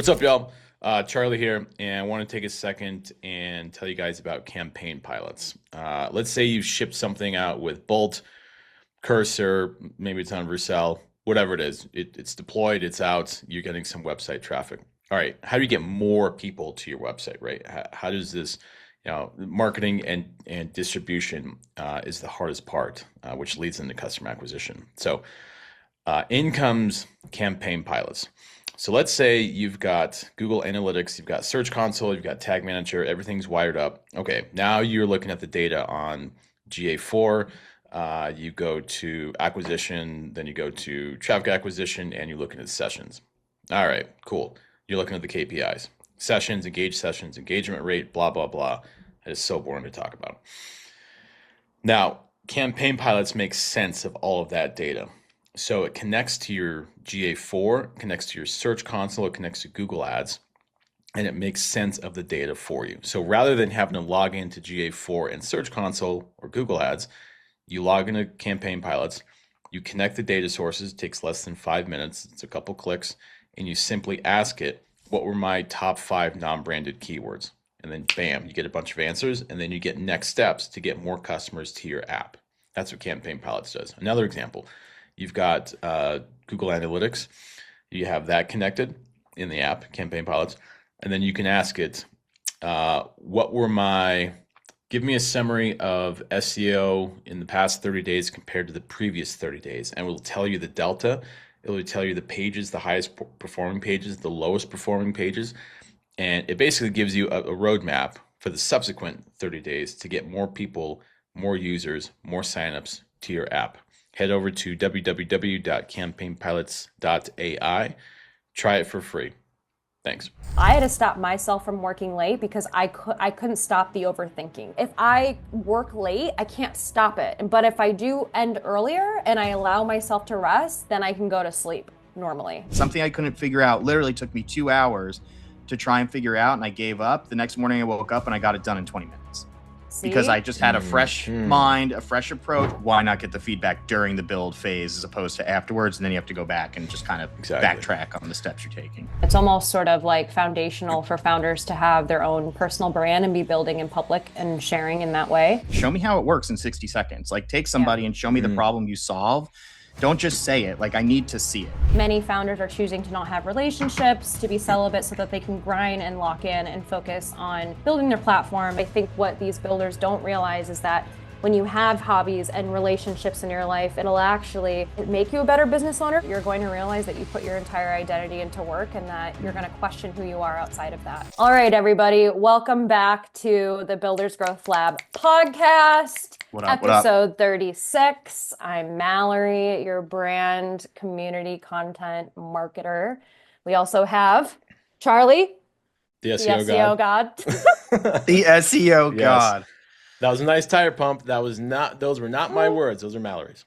What's up, y'all? Charlie here, and I want to take a second and tell you guys about campaign pilots. Let's say you ship something out with Bolt, Cursor, maybe it's on Vercel, whatever it is. It's deployed, it's out, you're getting some website traffic. All right, how do you get more people to your website, right? How does this, marketing and distribution is the hardest part, which leads into customer acquisition. So, in comes campaign pilots. So let's say you've got Google Analytics, you've got Search Console, you've got Tag Manager, everything's wired up. Okay, now you're looking at the data on GA4. You go to acquisition, then you go to traffic acquisition, and you're looking at sessions. All right, cool. You're looking at the KPIs. Sessions, engagement rate, blah, blah, blah. It is so boring to talk about. Now, campaign pilots make sense of all of that data. So it connects to your GA4, connects to your Search Console, it connects to Google Ads, and it makes sense of the data for you. So rather than having to log into GA4 and Search Console or Google Ads, you log into campaign pilots, you connect the data sources, it takes less than 5 minutes, it's a couple clicks, and you simply ask it, what were my top 5 non-branded keywords? And then bam, you get a bunch of answers, and then you get next steps to get more customers to your app. That's what campaign pilots does. Another example. You've got Google Analytics. You have that connected in the app, Campaign Pilots. And then you can ask it, give me a summary of SEO in the past 30 days compared to the previous 30 days. And it will tell you the delta. It will tell you the pages, the highest performing pages, the lowest performing pages. And it basically gives you a roadmap for the subsequent 30 days to get more people, more users, more signups to your app. Head over to www.campaignpilots.ai. Try it for free. Thanks. I had to stop myself from working late because I couldn't stop the overthinking. If I work late, I can't stop it. But if I do end earlier and I allow myself to rest, then I can go to sleep normally. Something I couldn't figure out literally took me 2 hours to try and figure out, and I gave up. The next morning I woke up and I got it done in 20 minutes. See? Because I just had a fresh mind, a fresh approach. Why not get the feedback during the build phase as opposed to afterwards? And then you have to go back and just kind of backtrack on the steps you're taking. It's almost sort of like foundational for founders to have their own personal brand and be building in public and sharing in that way. Show me how it works in 60 seconds. Like take somebody and show me the problem you solve. Don't just say it. Like, I need to see it. Many founders are choosing to not have relationships, to be celibate so that they can grind and lock in and focus on building their platform. I think what these builders don't realize is that when you have hobbies and relationships in your life, it'll actually make you a better business owner. You're going to realize that you put your entire identity into work and that you're going to question who you are outside of that. All right, everybody, welcome back to the Builders Growth Lab podcast. Episode 36. I'm Mallory, your brand community content marketer. We also have Charlie, the SEO God. The SEO God. That was a nice tire pump. Those were not my words. Those are Mallory's.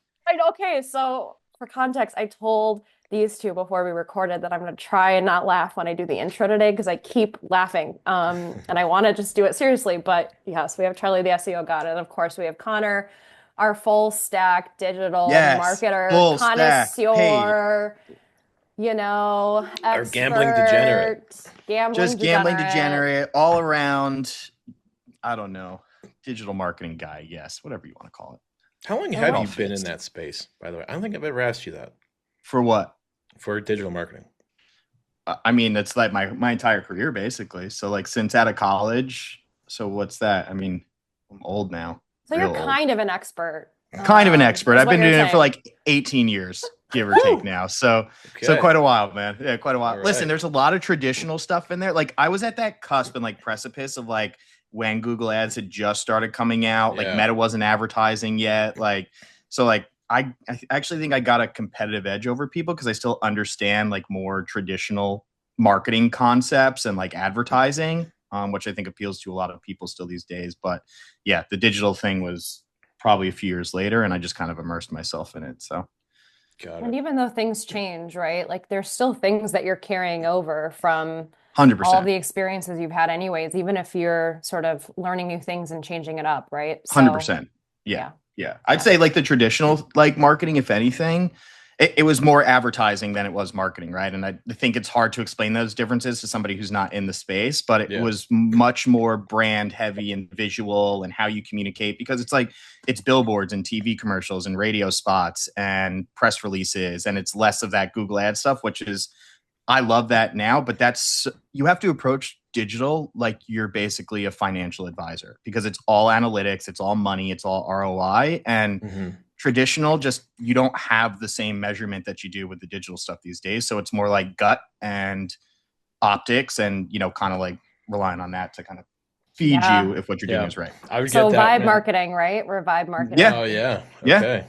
Okay, so for context, I told these two before we recorded that I'm going to try and not laugh when I do the intro today because I keep laughing. And I want to just do it seriously. But yes, we have Charlie, the SEO God. And of course, we have Connor, our full stack digital marketer, connoisseur, expert. Our gambling degenerate. Gambling degenerate, all around, I don't know, digital marketing guy. Yes, whatever you want to call it. How long have you been in that space, by the way? I don't think I've ever asked you that. For what? For digital marketing. I mean, it's like my entire career, basically. So like since out of college. So what's that? I mean, I'm old now. So you're kind of an expert. Kind of an expert. I've been doing it for like 18 years, give or take now. So quite a while, man. Yeah, quite a while. Right. Listen, there's a lot of traditional stuff in there. Like I was at that cusp and like precipice of like when Google Ads had just started coming out, like Meta wasn't advertising yet. Like, so like, I actually think I got a competitive edge over people because I still understand like more traditional marketing concepts and like advertising, which I think appeals to a lot of people still these days. But yeah, the digital thing was probably a few years later and I just kind of immersed myself in it. So. And even though things change, right? Like there's still things that you're carrying over from 100%. All the experiences you've had anyways, even if you're sort of learning new things and changing it up, right? So, 100%. Yeah. I'd say like the traditional like marketing, if anything, it was more advertising than it was marketing, right? And I think it's hard to explain those differences to somebody who's not in the space, but it was much more brand heavy and visual and how you communicate, because it's like it's billboards and TV commercials and radio spots and press releases, and it's less of that Google ad stuff, which is, I love that now, but you have to approach digital like you're basically a financial advisor, because it's all analytics, it's all money, it's all ROI, and traditional, just you don't have the same measurement that you do with the digital stuff these days. So it's more like gut and optics, and kind of like relying on that to kind of feed you if what you're doing is right. I would get that, vibe marketing, right? We're vibe marketing. Yeah. Oh yeah. Okay.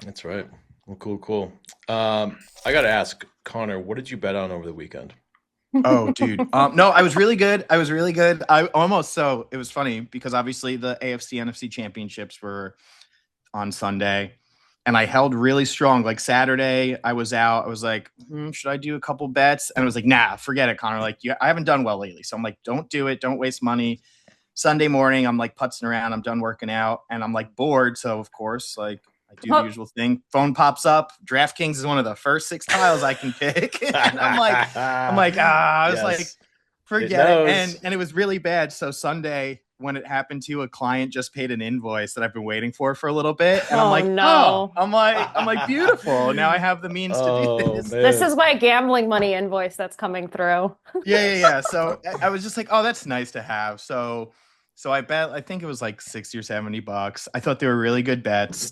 That's right. Well, cool. I got to ask Connor, what did you bet on over the weekend? Oh, dude. No, I was really good. It was funny because obviously the AFC NFC championships were on Sunday, and I held really strong. Like Saturday, I was out. I was like, should I do a couple bets? And I was like, nah, forget it, Connor. Like, I haven't done well lately. So I'm like, don't do it. Don't waste money. Sunday morning, I'm like putzing around. I'm done working out, and I'm like bored. So of course, like I do the usual thing. Phone pops up. DraftKings is one of the first 6 tiles I can pick. And I was like, forget it. And it was really bad. So Sunday, when it happened to a client, just paid an invoice that I've been waiting for a little bit. And I'm like, beautiful. Now I have the means to do this. Man. This is my gambling money invoice that's coming through. Yeah. So I was just like, oh, that's nice to have. So I bet, I think it was like $60 or $70. I thought they were really good bets.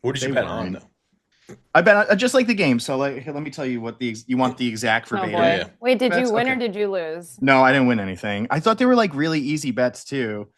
What did you bet on though? I bet just like the game. So let me tell you what you want the exact verbatim. Oh boy. Wait, did you win or did you lose? No, I didn't win anything. I thought they were like really easy bets too.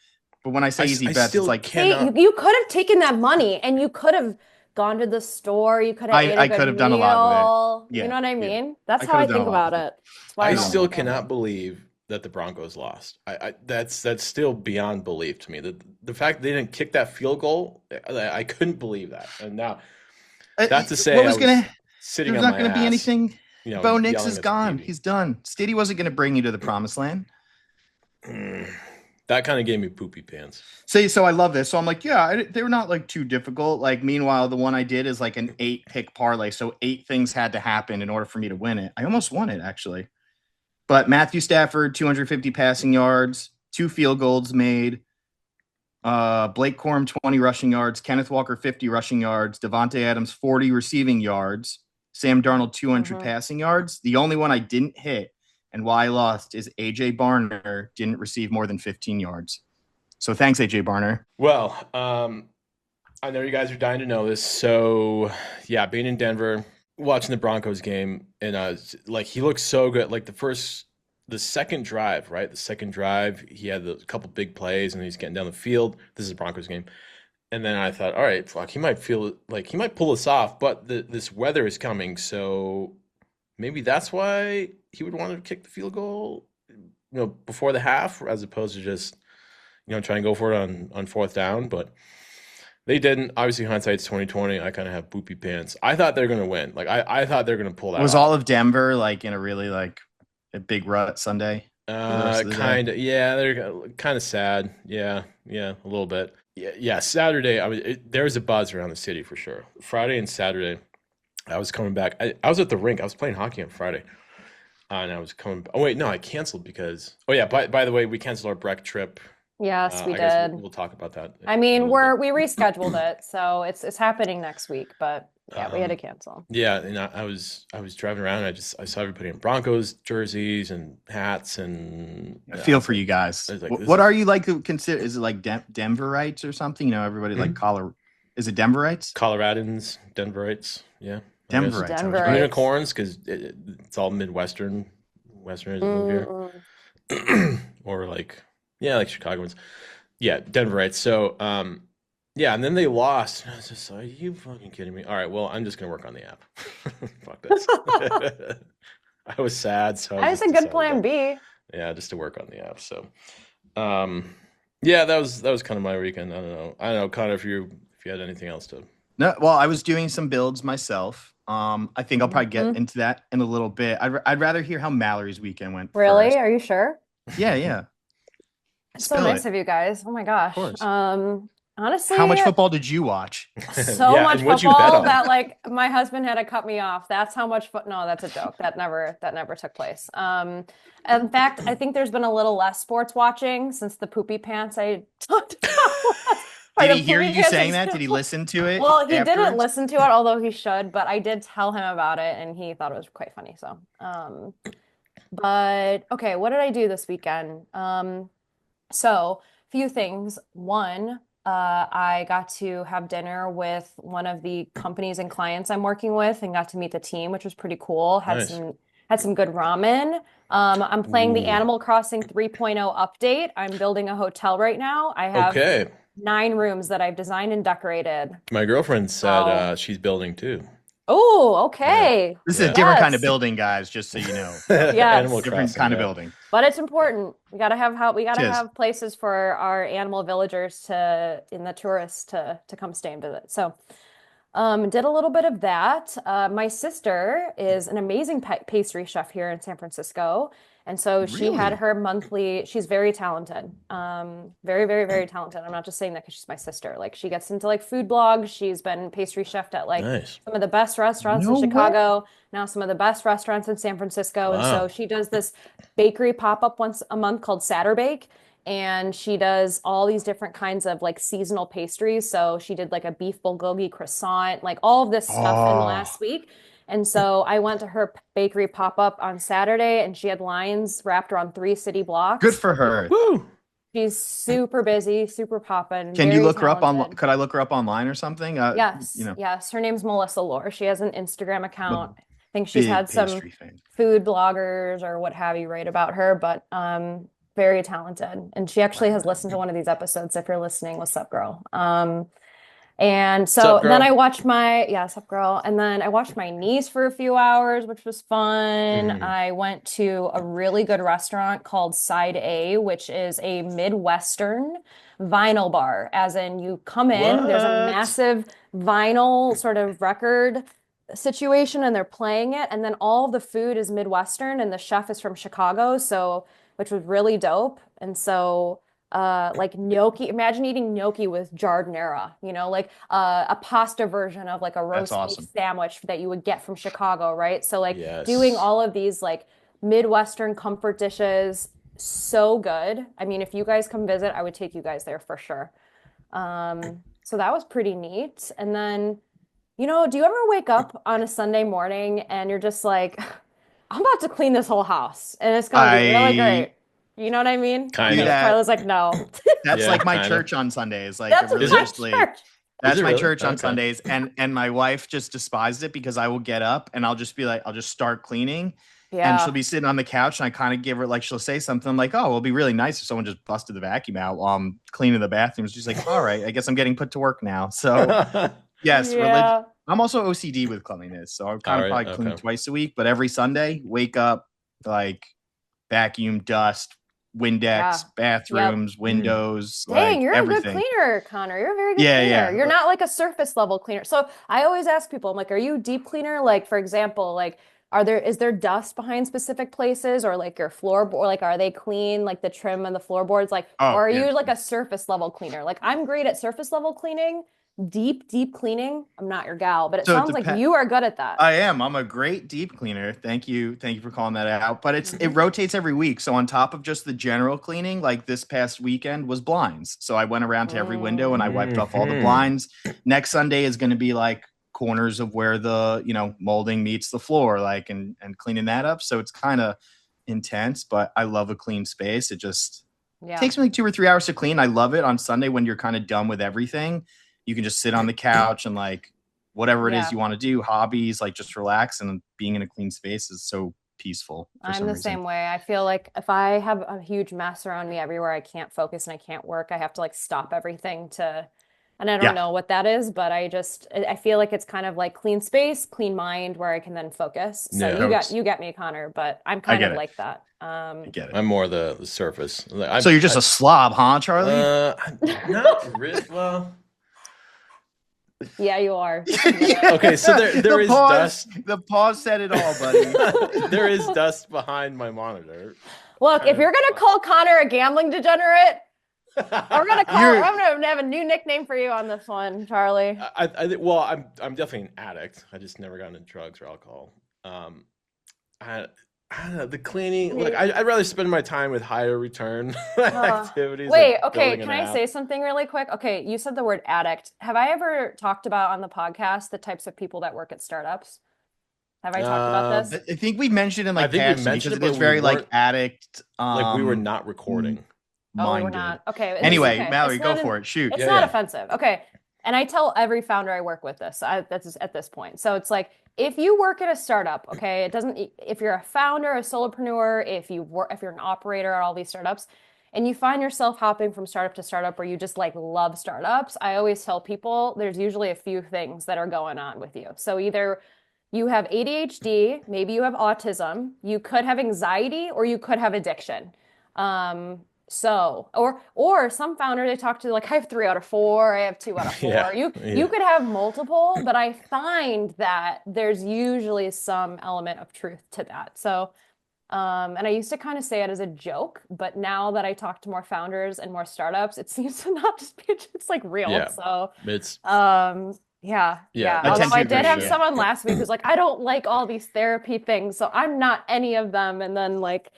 But when I say easy bets, it's like you could have taken that money and you could have gone to the store. You could have I could have done a lot with it. Yeah, you know what I mean? Yeah. That's how I think about it. I still cannot believe that the Broncos lost. That's still beyond belief to me. The fact they didn't kick that field goal, I couldn't believe that. And now, not to say there's not going to be anything. Bo Nix is gone. He's done. Stiddy wasn't going to bring you to the promised land. That kind of gave me poopy pants. So I love this. So I'm like, they were not like too difficult. Like, meanwhile, the one I did is like an 8-pick parlay. So 8 things had to happen in order for me to win it. I almost won it actually. But Matthew Stafford, 250 passing yards, 2 field goals made. Blake Corum, 20 rushing yards. Kenneth Walker, 50 rushing yards. Devontae Adams, 40 receiving yards. Sam Darnold, 200 passing yards. The only one I didn't hit and why I lost is A.J. Barner didn't receive more than 15 yards. So thanks, A.J. Barner. Well, I know you guys are dying to know this. So, yeah, being in Denver, watching the Broncos game, and like he looks so good. Like the second drive, right? The second drive, he had a couple big plays, and he's getting down the field. This is a Broncos game. And then I thought, all right, fuck, he might pull this off, but this weather is coming, so maybe that's why he would want to kick the field goal, before the half, as opposed to just, trying to go for it on fourth down. But they didn't. Obviously, hindsight's 2020. I kind of have poopy pants. I thought they were going to win. Like I thought they were going to pull that. Was all of Denver like in a really like a big rut Sunday? Kind of. Yeah, they're kind of sad. Yeah, a little bit. Yeah. Saturday, there was a buzz around the city for sure. Friday and Saturday, I was coming back. I was at the rink. I was playing hockey on Friday. And I was coming. Oh wait, no, I canceled because. Oh yeah, by the way, we canceled our Breck trip. Yes, we did. We'll talk about that. I mean, we rescheduled it, so it's happening next week. But yeah, we had to cancel. Yeah, and I was driving around. And I saw everybody in Broncos jerseys and hats, and I feel for you guys. Like, what are you like to consider? Is it like Denverites or something? Everybody like Is it Denverites? Coloradans, Denverites. Yeah. Denverites. Unicorns, because it's all Midwesterners move here. Or like Chicagoans. Yeah, Denverites. So, and then they lost. And I was just like, are you fucking kidding me? All right, well, I'm just going to work on the app. Fuck this. I was sad. So that's a good plan B. Yeah, just to work on the app. So, that was kind of my weekend. I don't know, Connor, if you had anything else to. No, well, I was doing some builds myself. I think I'll probably get into that in a little bit. I'd rather hear how Mallory's weekend went. Really? First. Are you sure? Yeah. It's so nice of you guys. Oh my gosh. Honestly, how much football did you watch? So Yeah, much and what'd you bet football on? that like my husband had to cut me off. That's how much no, that's a joke. That never took place. In fact, I think there's been a little less sports watching since the poopy pants I talked about. Or Did the he hear poopy you pants saying that? Did he example. listen to it Well, he didn't afterwards? listen to it, although he should, but I did tell him about it and he thought it was quite funny. So, but okay, what did I do this weekend? So few things. One, I got to have dinner with one of the companies and clients I'm working with and got to meet the team, which was pretty cool. Nice. Had some good ramen. I'm playing the Ooh. Animal Crossing 3.0 update. I'm building a hotel right now. I have Okay. 9 rooms that I've designed and decorated. My girlfriend said Oh, she's building too. oh, Yeah. okay. This is a Yeah. different kind of Yes. building, guys, just so you know. Animal Yes. Different Crossing. kind of Yeah. building. But it's important. We gotta It is. have places for our animal villagers in the tourists to come stay and visit. So, did a little bit of that. My sister is an amazing pastry chef here in San Francisco, and so she had Really? her monthly. She's very talented. Very, very, very talented. I'm not just saying that because she's my sister. Like she gets into like food blogs. She's been pastry chefed at like Nice. some of the best restaurants in No way. Chicago, now some of the best restaurants in San Francisco. And so Wow. she does this bakery pop-up once a month called Saturday. And she does all these different kinds of like seasonal pastries. So she did like a beef bulgogi croissant, like all of this stuff in the Oh, last week. And so I went to her bakery pop-up on Saturday and she had lines wrapped around 3 city good blocks. for her. Woo. She's super busy, super poppin', Can you very look her up on? talented. Could I look her up online or something? Yes, You know, yes. Her name's Melissa Lore. She has an Instagram I'm a account. I think she's big had some pastry fan. food bloggers or what have you write about her, but very talented. And she actually has listened to one of these episodes. If you're listening, what's up, girl? And What's up, so then I girl? watched what's up, girl? And then I watched my niece for a few hours, which was fun. Mm. I went to a really good restaurant called Side A, which is a Midwestern vinyl bar, as in you come in, there's a What? massive vinyl sort of record situation and they're playing it, and then all of the food is Midwestern and the chef is from Chicago, so which was really dope. And so like gnocchi, imagine eating gnocchi with giardiniera, like a pasta version of like a That's roast beef awesome. sandwich that you would get from Chicago, right? So like doing Yes. all of these like Midwestern comfort dishes, so good. I mean, if you guys come visit, I would take you guys there for sure. So that was pretty neat. And then, do you ever wake up on a Sunday morning and you're just like, I'm about to clean this whole house and it's gonna be really I great. You know what I mean? Kind do of. that. Carla's like, no. That's Yeah, like my kind of. church on Sundays. Like That's Is my it? religiously. church. Is That's it my really? church on Okay. Sundays, and my wife just despised it because I will get up and I'll just be like, I'll just start cleaning, and she'll Yeah. be sitting on the couch, and I kind of give her like she'll say something like, "Oh, it'll be really nice if someone just busted the vacuum out while I'm cleaning the bathrooms." She's like, "All right, I guess I'm getting put to work now." So yes, Yeah. I'm also OCD with cleanliness, so I All kind of right. probably clean Okay. twice a week, but every Sunday, wake up, like vacuum, dust, Windex, Yeah. Yep. bathrooms, windows, Dang, like you're a good everything. cleaner, Connor. You're a very good Yeah, cleaner. yeah. You're not like a surface level cleaner. So I always ask people, I'm like, are you a deep cleaner? Like, for example, like, is there dust behind specific places or like your floorboard? Like, are they clean, like the trim and the floorboards? Like, Oh, or are yeah. you like a surface level cleaner? Like, I'm great at surface level cleaning, deep cleaning. I'm not your gal, but it So it sounds like depends. you are good at that. I am. I'm a great deep cleaner. Thank you. Thank you for calling that out. But it rotates every week. So on top of just the general cleaning, like this past weekend was blinds. So I went around to every window and I wiped off all the Mhm. blinds. Next Sunday is going to be like corners of where the, molding meets the floor, like and cleaning that up. So it's kind of intense, but I love a clean space. It just Yeah. takes me like 2 or 3 hours to clean. I love it on Sunday when you're kind of done with everything. You can just sit on the couch and like whatever it Yeah. is you want to do, hobbies, like just relax, and being in a clean space is so peaceful for I'm some the reason. same way. I feel like if I have a huge mess around me everywhere, I can't focus and I can't work. I have to like stop everything and I don't Yeah. know what that is, but I feel like it's kind of like clean space, clean mind where I can then focus. So Yeah. you get me, Connor, but I'm I kind get of it. like that. I get it. I'm more the surface. So you're just a slob, huh, Charlie? Not really. Well, Yeah, you are. okay. So there The is pause- dust. The pause said it all, buddy. There is dust behind my monitor. Look, if you're gonna call Connor a gambling degenerate, I'm gonna have a new nickname for you on this one, Charlie. Well, I'm definitely an addict. I just never got into drugs or alcohol. I, I don't know, the cleaning. Like, I'd rather spend my time with higher return activities. Wait, like okay. Can I say something really quick? Okay, you said the word addict. Have I ever talked about on the podcast the types of people that work at startups? Have I talked about this? I think we mentioned in I like think we past mentioned because it, it's but we very like weren't- addict. like we were not recording. Oh, we're minded. not. Okay. Anyway, okay. Mallory, go for it. Shoot. It's not offensive. Okay. And I tell every founder I work with this. That's at this point. So it's like if you work at a startup, okay, it doesn't. If you're a founder, a solopreneur, if you're an operator at all these startups, and you find yourself hopping from startup to startup, or you just like love startups, I always tell people there's usually a few things that are going on with you. So either you have ADHD, maybe you have autism, you could have anxiety, or you could have addiction. Or some founders I talk to, like, I have 3 out of 4, I have 2 out of 4. You could have multiple, but I find that there's usually some element of truth to that. So, and I used to kind of say it as a joke, but now that I talk to more founders and more startups, it seems to not just be, it's like real. Yeah. So it's yeah. I Although I did have someone last week who's like, I don't like all these therapy things, so I'm not any of them. And then like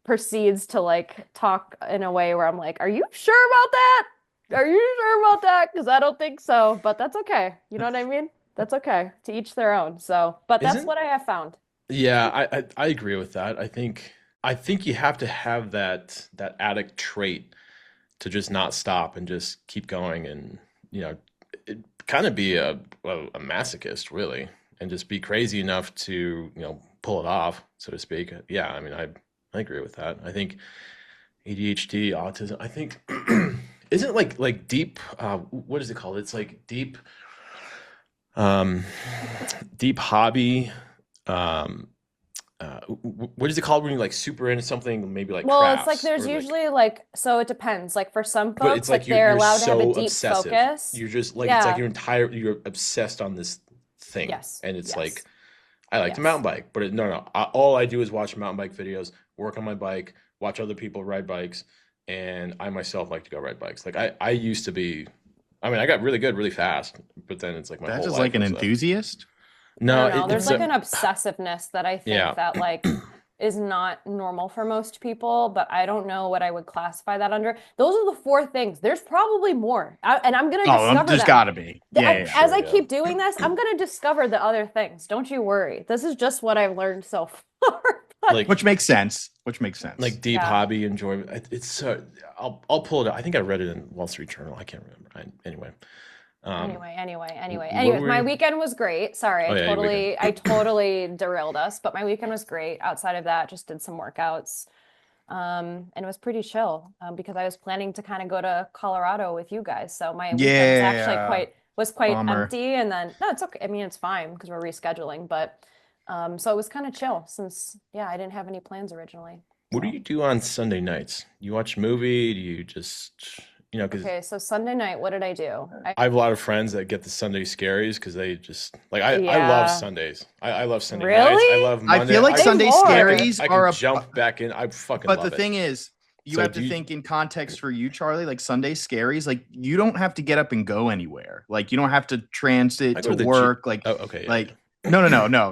proceeds to like talk in a way where I'm like, are you sure about that? Are you sure about that? Because I don't think so, but that's okay. You know what I mean? That's okay. To each their own. So, but that's what I have found. Yeah, I agree with that. I think you have to have that addict trait to just not stop and just keep going, and kind of be a masochist really, and just be crazy enough to pull it off, so to speak. Yeah, I mean I agree with that. I think ADHD, autism, I think isn't like deep what is it called? It's like deep hobby. What is it called when you're like super into something, maybe like crafts, it's like there's usually so it depends. Like for some but folks, it's like they're you're allowed so to have a deep obsessive. focus. You're just like it's like you're obsessed on this thing. Yes. And it's Yes. like I like to mountain bike, but all I do is watch mountain bike videos, work on my bike, watch other people ride bikes, and I myself like to go ride bikes. Like I used to be, I mean, I got really good really fast, but then it's like my That's whole just life like an was enthusiast. No, there's like an obsessiveness that I think that like is not normal for most people, but I don't know what I would classify that under. Those are the 4 things. There's probably more, and I'm gonna discover there's got to be. As I keep doing this, I'm gonna discover the other things. Don't you worry. This is just what I've learned so far. Which makes sense. Like deep hobby enjoyment. It's so I'll pull it out. I think I read it in Wall Street Journal. I can't remember. Anyway. My weekend was great. Sorry, I totally derailed us, but my weekend was great. Outside of that, just did some workouts. And it was pretty chill because I was planning to kind of go to Colorado with you guys. So my weekend actually quite empty. And then no, it's okay. I mean, it's fine because we're rescheduling, but so it was kind of chill since I didn't have any plans originally. What do you do on Sunday nights? You watch a movie? Do you just okay, so Sunday night, what did I do? I have a lot of friends that get the Sunday scaries because they just like I love Sundays. I love Sunday nights. I love Monday. I feel like Sunday scaries are a jump back in. I fucking love it. But the thing is, you have to think in context for you, Charlie. Like Sunday scaries, like you don't have to get up and go anywhere. Like you don't have to transit to work. Like No.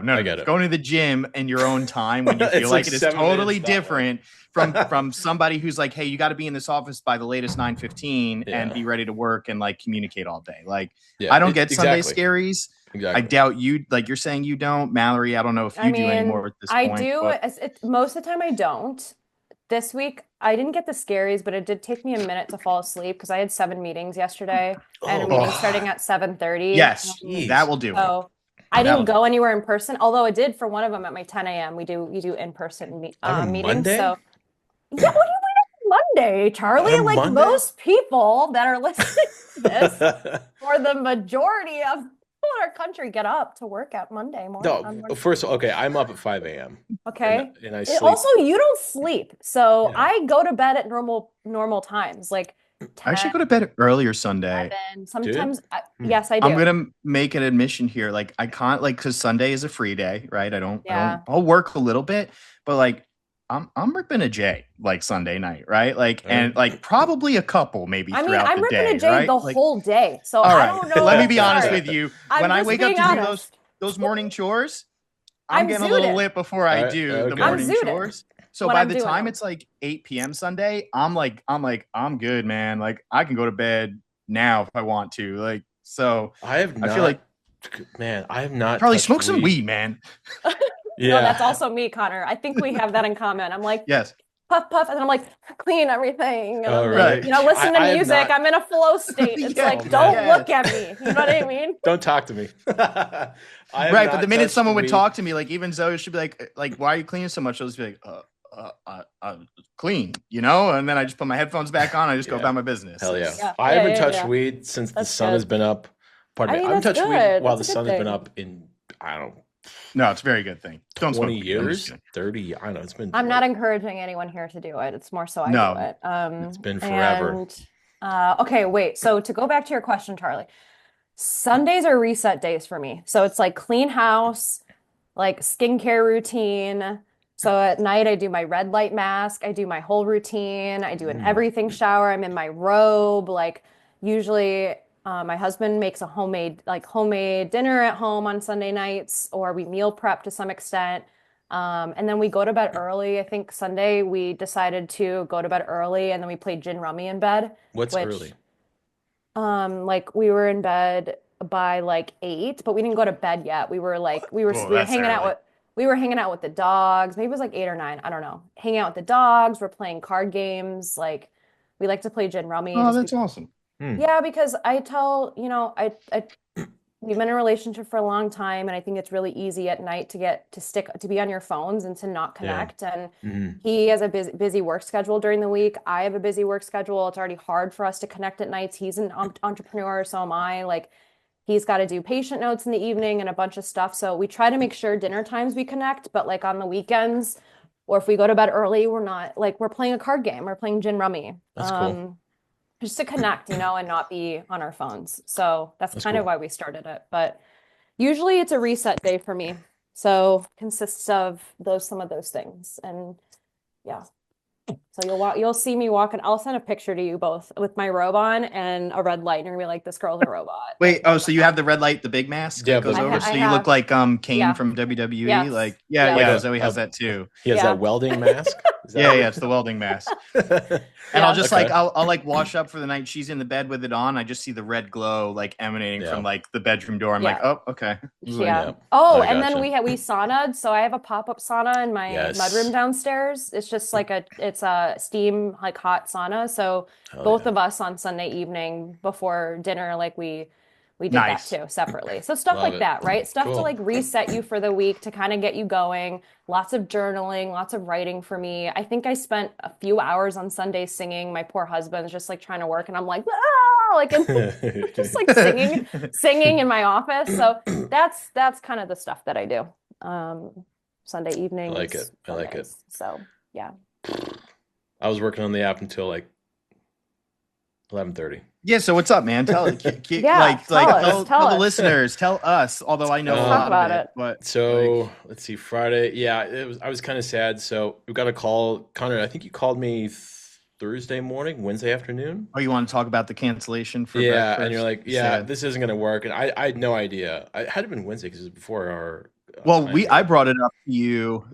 I get it. Going to the gym in your own time when you feel like it is totally different from somebody who's like, hey, you got to be in this office by the latest 9:15 and be ready to work and like communicate all day. Like I don't get Sunday scaries. Exactly. I doubt you. Like you're saying you don't, Mallory. I don't know if you do anymore at this point. I do. Most of the time, I don't. This week, I didn't get the scaries, but it did take me a minute to fall asleep because I had 7 meetings yesterday and a meeting starting at 7:30. Yes, that will do it. I didn't go anywhere in person, although I did for one of them at my 10 a.m. We do in-person meetings. Monday? So what do you mean Monday, Charlie? Like Monday? Most people that are listening to this, for the majority of our country, get up to work out Monday morning. No, first of all, okay, I'm up at 5 a.m. Okay. And I sleep. Also, you don't sleep. So I go to bed at normal times. Like 10, I should go to bed earlier Sunday. 11. Sometimes, yes, I do. I'm gonna make an admission here. Like I can't, like, because Sunday is a free day, right? I'll work a little bit, but like I'm ripping a J like Sunday night, right? Like, and like probably a couple maybe I mean, throughout I'm the ripping day, a J right? the Like, whole day. So all I right, don't know. let me be honest Sorry. with you. I'm When I just wake up being to do honest. those morning chores, I'm I'm getting a little zooted. lit before I Alright, do the okay. I'm morning zooted chores. So when by I'm the doing time them. it's like 8 p.m. Sunday, I'm good, man. Like I can go to bed now if I want to. Like so, I have not. I feel like Man, I have not. Charlie, touched smoke some weed. weed, man. Yeah, No, that's also me, Connor. I think we have that in common. I'm like, Yes. puff, puff, and then I'm like, clean everything. And Oh, I'm really? like, listen to I have music. not- I'm in a flow state. It's Yeah, like, oh, don't man. look at me. You know what I mean? Don't talk to me. I have Right, not but the minute touched someone would weed. talk to me, like even Zoe should be like, why are you cleaning so much? I'll just be like, clean, you know? And then I just put my headphones back on. I just go Yeah. about my business. Hell yeah. Yeah. I Yeah, haven't yeah, touched yeah. weed since the That's sun good. has been up. Pardon I me. mean, I haven't that's touched weed good. while That's the a good sun has been thing. up in, I don't know, No, it's a very good thing. Don't 20 smoke weed. I'm just years, kidding. 30. I don't know. It's been. I'm not encouraging anyone here to do it. It's more so I No. do it. It's been forever. Okay, wait. So to go back to your question, Charlie, Sundays are reset days for me. So it's like clean house, like skincare routine. So at night, I do my red light mask. I do my whole routine. I do an everything shower. I'm in my robe. Like usually, my husband makes a homemade dinner at home on Sunday nights, or we meal prep to some extent. And then we go to bed early. I think Sunday we decided to go to bed early, and then we played gin rummy in bed. What's which, early? Like we were in bed by like 8, but we didn't go to bed yet. We were like we were that's hanging out early. with the dogs. Maybe it was like 8 or 9. I don't know. Hanging out with the dogs. We're playing card games. Like we like to play gin rummy. Oh, just that's awesome. yeah, because I tell, we've been in a relationship for a long time, and I think it's really easy at night to be on your phones and to not connect. And he has a busy work schedule during the week. I have a busy work schedule. It's already hard for us to connect at nights. He's an entrepreneur, so am I. Like he's got to do patient notes in the evening and a bunch of stuff. So we try to make sure dinner times we connect, but like on the weekends, or if we go to bed early, we're not like we're playing a card game. We're playing gin rummy. That's cool. Just to connect, and not be on our phones. So that's kind of why we started it. But usually it's a reset day for me. So consists of some of those things. And yeah. So you'll see me walking. I'll send a picture to you both with my robe on and a red light, and you're gonna be like, this girl's a robot. Wait, so you have the red light, the big mask Yeah, that goes but- over, so I you look have. like Kane Yeah. from WWE. Yes. Like, Yeah. yeah, Like Zoe a- has that too. He has Yeah. that welding mask. Is that Yeah, what- yeah, it's the welding mask. Yeah. And I'll just Okay. like I'll like wash up for the night. She's in the bed with it on. I just see the red glow like emanating Yeah. from like the bedroom door. I'm Yeah. like, oh, okay. Yeah. Yeah. Oh, I and then gotcha. we saunaed. So I have a pop-up sauna in my Yes. mudroom downstairs. It's just like it's a steam like hot sauna. So Hell both yeah. of us on Sunday evening before dinner, like we did Nice. that too separately. So stuff Love like it. that, right? Stuff to Cool. like reset you for the week to kind of get you going. Lots of journaling, lots of writing for me. I think I spent a few hours on Sunday singing. My poor husband's just like trying to work, and I'm like, like and just like singing in my office. So that's kind of the stuff that I do. Sunday evenings. I like it. I like it. Sundays. So yeah. I was working on the app until like 11:30. Yeah, so what's up, man? Tell Yeah, tell us, tell the us. listeners, tell us. Although I know Let's a talk lot about of it. but So let's see, Friday. Yeah, I was kind of sad. So we got a call, Connor. I think you called me Thursday morning, Wednesday afternoon. oh, you want to talk about the cancellation for Yeah, breakfast? and you're like, yeah, Sad. this isn't gonna work, and I had no idea. I had it been Wednesday because it was before our. Well, time I here. brought it up to you,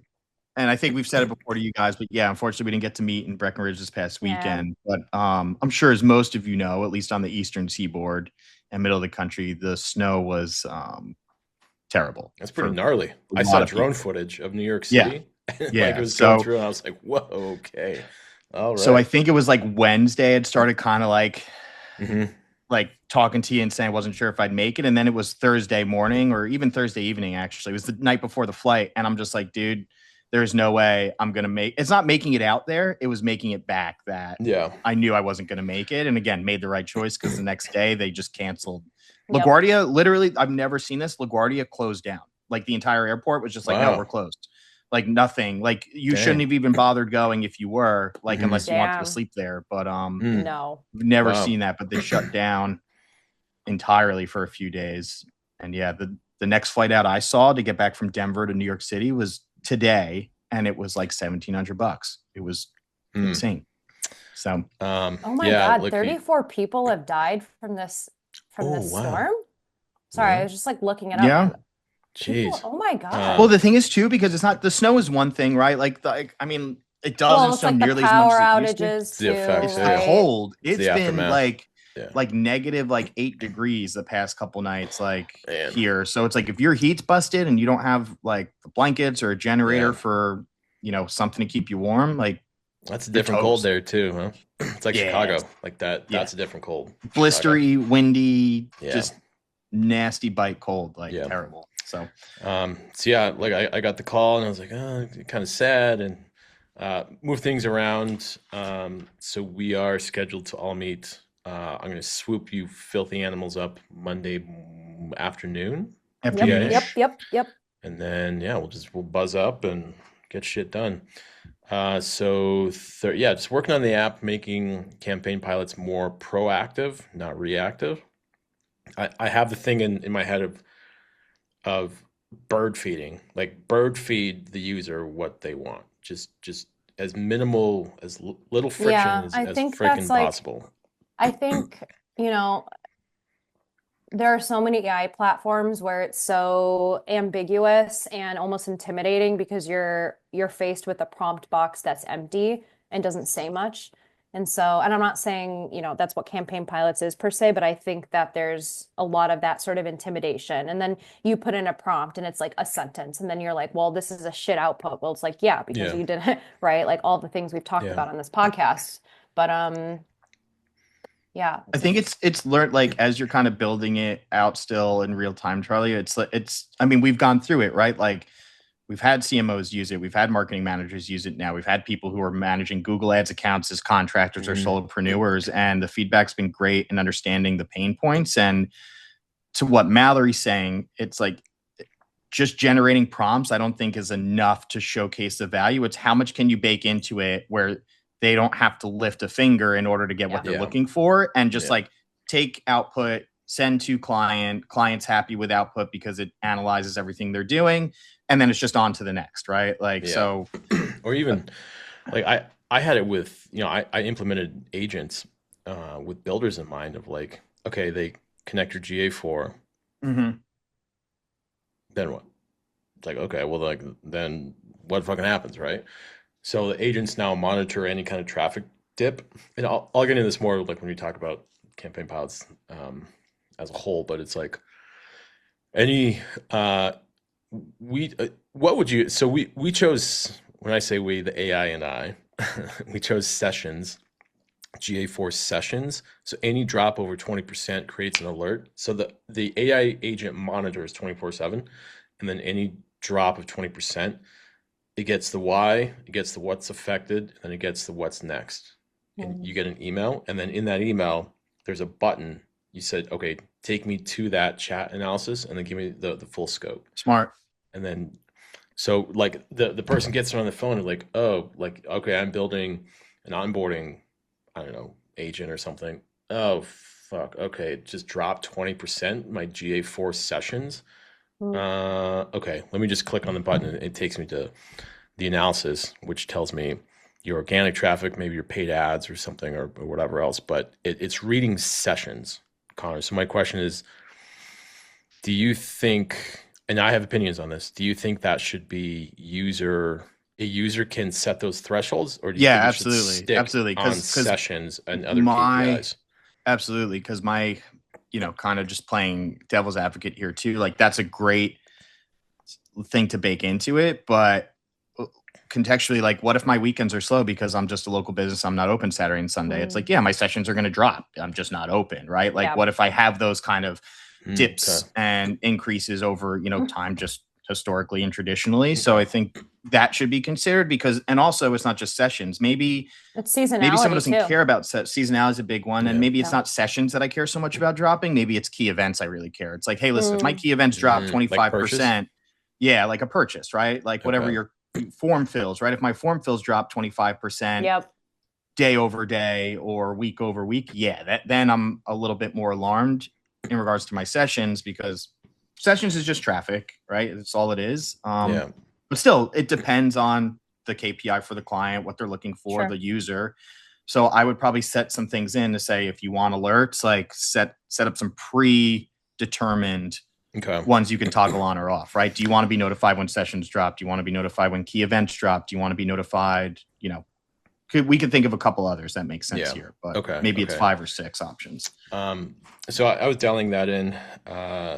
and I think we've said it before to you guys, but yeah, unfortunately, we didn't get to meet in Breckenridge this past Yeah. weekend. But I'm sure, as most of you know, at least on the eastern seaboard and middle of the country, the snow was terrible. That's pretty for gnarly. a I lot saw of drone people. footage of New York Yeah. City. And, Yeah, like it was going so- through, and I was like, "Whoa, okay, all right." So I think it was like Wednesday. It started kind of like Mhm. like talking to you and saying I wasn't sure if I'd make it, and then it was Thursday morning or even Thursday evening. Actually, it was the night before the flight, and I'm just like, dude, there's no way I'm gonna make. It's not making it out there; it was making it back. That Yeah, I knew I wasn't gonna make it, and again, made the right choice because the next day they just canceled. Yep. LaGuardia, literally, I've never seen this. LaGuardia closed down. Like the entire airport was just like, Wow. no, we're closed. Like nothing. Like you Dang. shouldn't have even bothered going if you were, like, Mhm. unless you wanted Damn. to sleep there. But Mm. No. I've never Wow. seen that. But they shut down entirely for a few days. And yeah, the next flight out I saw to get back from Denver to New York City was today. and it was like $1,700. It was insane. So, oh my God, 34 people have died from this storm. Sorry, I was just like looking it up. Yeah. Jeez. Oh my God. Well, the thing is too, because it's not, the snow is one thing, right? Like, I mean, it doesn't snow nearly as much as it used to. It's the cold. It's been like negative like 8 degrees the past couple nights, like here. So it's like if your heat's busted and you don't have like the blankets or a generator for, you know, something to keep you warm, like that's a different cold there too, huh? It's like Chicago, like that. That's a different cold. Blistery, windy, just nasty bite cold, like terrible. So, like I got the call and I was like, oh, kind of sad, and move things around. So we are scheduled to all meet. I'm going to swoop you filthy animals up Monday afternoon. Yep. And then we'll buzz up and get shit done. Just working on the app, making campaign pilots more proactive, not reactive. I have the thing in my head of bird feeding, like bird feed the user what they want, just as minimal, as little friction as freaking possible. I think, you know, there are so many AI platforms where it's so ambiguous and almost intimidating because you're faced with a prompt box that's empty and doesn't say much. And I'm not saying, you know, that's what Campaign Pilots is per se, but I think that there's a lot of that sort of intimidation. And then you put in a prompt and it's like a sentence, and then you're like, well, this is a shit output. Well, it's like, because you did it, right? Like all the things we've talked about on this podcast. But I think it's learned, like, as you're kind of building it out still in real time, Charlie, it's I mean, we've gone through it, right? Like we've had CMOs use it. We've had marketing managers use it. Now we've had people who are managing Google Ads accounts as contractors or solopreneurs. And the feedback's been great in understanding the pain points. And to what Mallory's saying, it's like just generating prompts, I don't think is enough to showcase the value. It's how much can you bake into it where they don't have to lift a finger in order to get what they're looking for, and just like take output, send to client's happy with output because it analyzes everything they're doing, and then it's just on to the next, right? Like, so, or even like I had it with, you know, I implemented agents with builders in mind of like, okay, they connect your GA4, then what? It's like, okay, well, like then what fucking happens, right? So the agents now monitor any kind of traffic dip, and I'll get into this more like when we talk about campaign pilots as a whole. But it's like any what would you? So we chose, when I say we, the AI and I, we chose sessions, GA4 sessions. So any drop over 20% creates an alert. So the AI agent monitors 24/7, and then any drop of 20%. It gets the why, it gets the what's affected, and then it gets the what's next. And you get an email, and then in that email, there's a button. You said, okay, take me to that chat analysis, and then give me the full scope. Smart. And then, so like the person gets it on the phone and like, oh, like, okay, I'm building an onboarding, I don't know, agent or something. Oh, fuck. Okay, it just dropped 20%, my GA4 sessions. Okay, let me just click on the button, and it takes me to the analysis, which tells me your organic traffic, maybe your paid ads or something, or whatever else. But it's reading sessions, Connor. So my question is, do you think, and I have opinions on this, do you think that should be a user can set those thresholds, or do you think absolutely on sessions and other KPIs? Absolutely, because my, you know, kind of just playing devil's advocate here too. Like that's a great thing to bake into it, but contextually, like what if my weekends are slow because I'm just a local business, I'm not open Saturday and Sunday? It's like, yeah, my sessions are going to drop. I'm just not open, right? Like what if I have those kind of dips and increases over, you know, time, just historically and traditionally. So I think that should be considered, because, and also it's not just sessions. Maybe it's seasonality. Maybe someone doesn't care about seasonality is a big one. And maybe it's not sessions that I care so much about dropping. Maybe it's key events I really care. It's like, hey, listen, if my key events drop 25%, like a purchase, right? Like whatever your form fills, right? If my form fills drop 25%, day over day or week over week, then I'm a little bit more alarmed in regards to my sessions, because sessions is just traffic, right? That's all it is. But still, it depends on the KPI for the client, what they're looking for, Sure. the user. So I would probably set some things in to say, if you want alerts, like set up some predetermined ones you can toggle on or off, right? Do you want to be notified when sessions drop? Do you want to be notified when key events drop? Do you want to be notified, we can think of a couple others that make sense here, but maybe it's 5 or 6 options. So I was dialing that in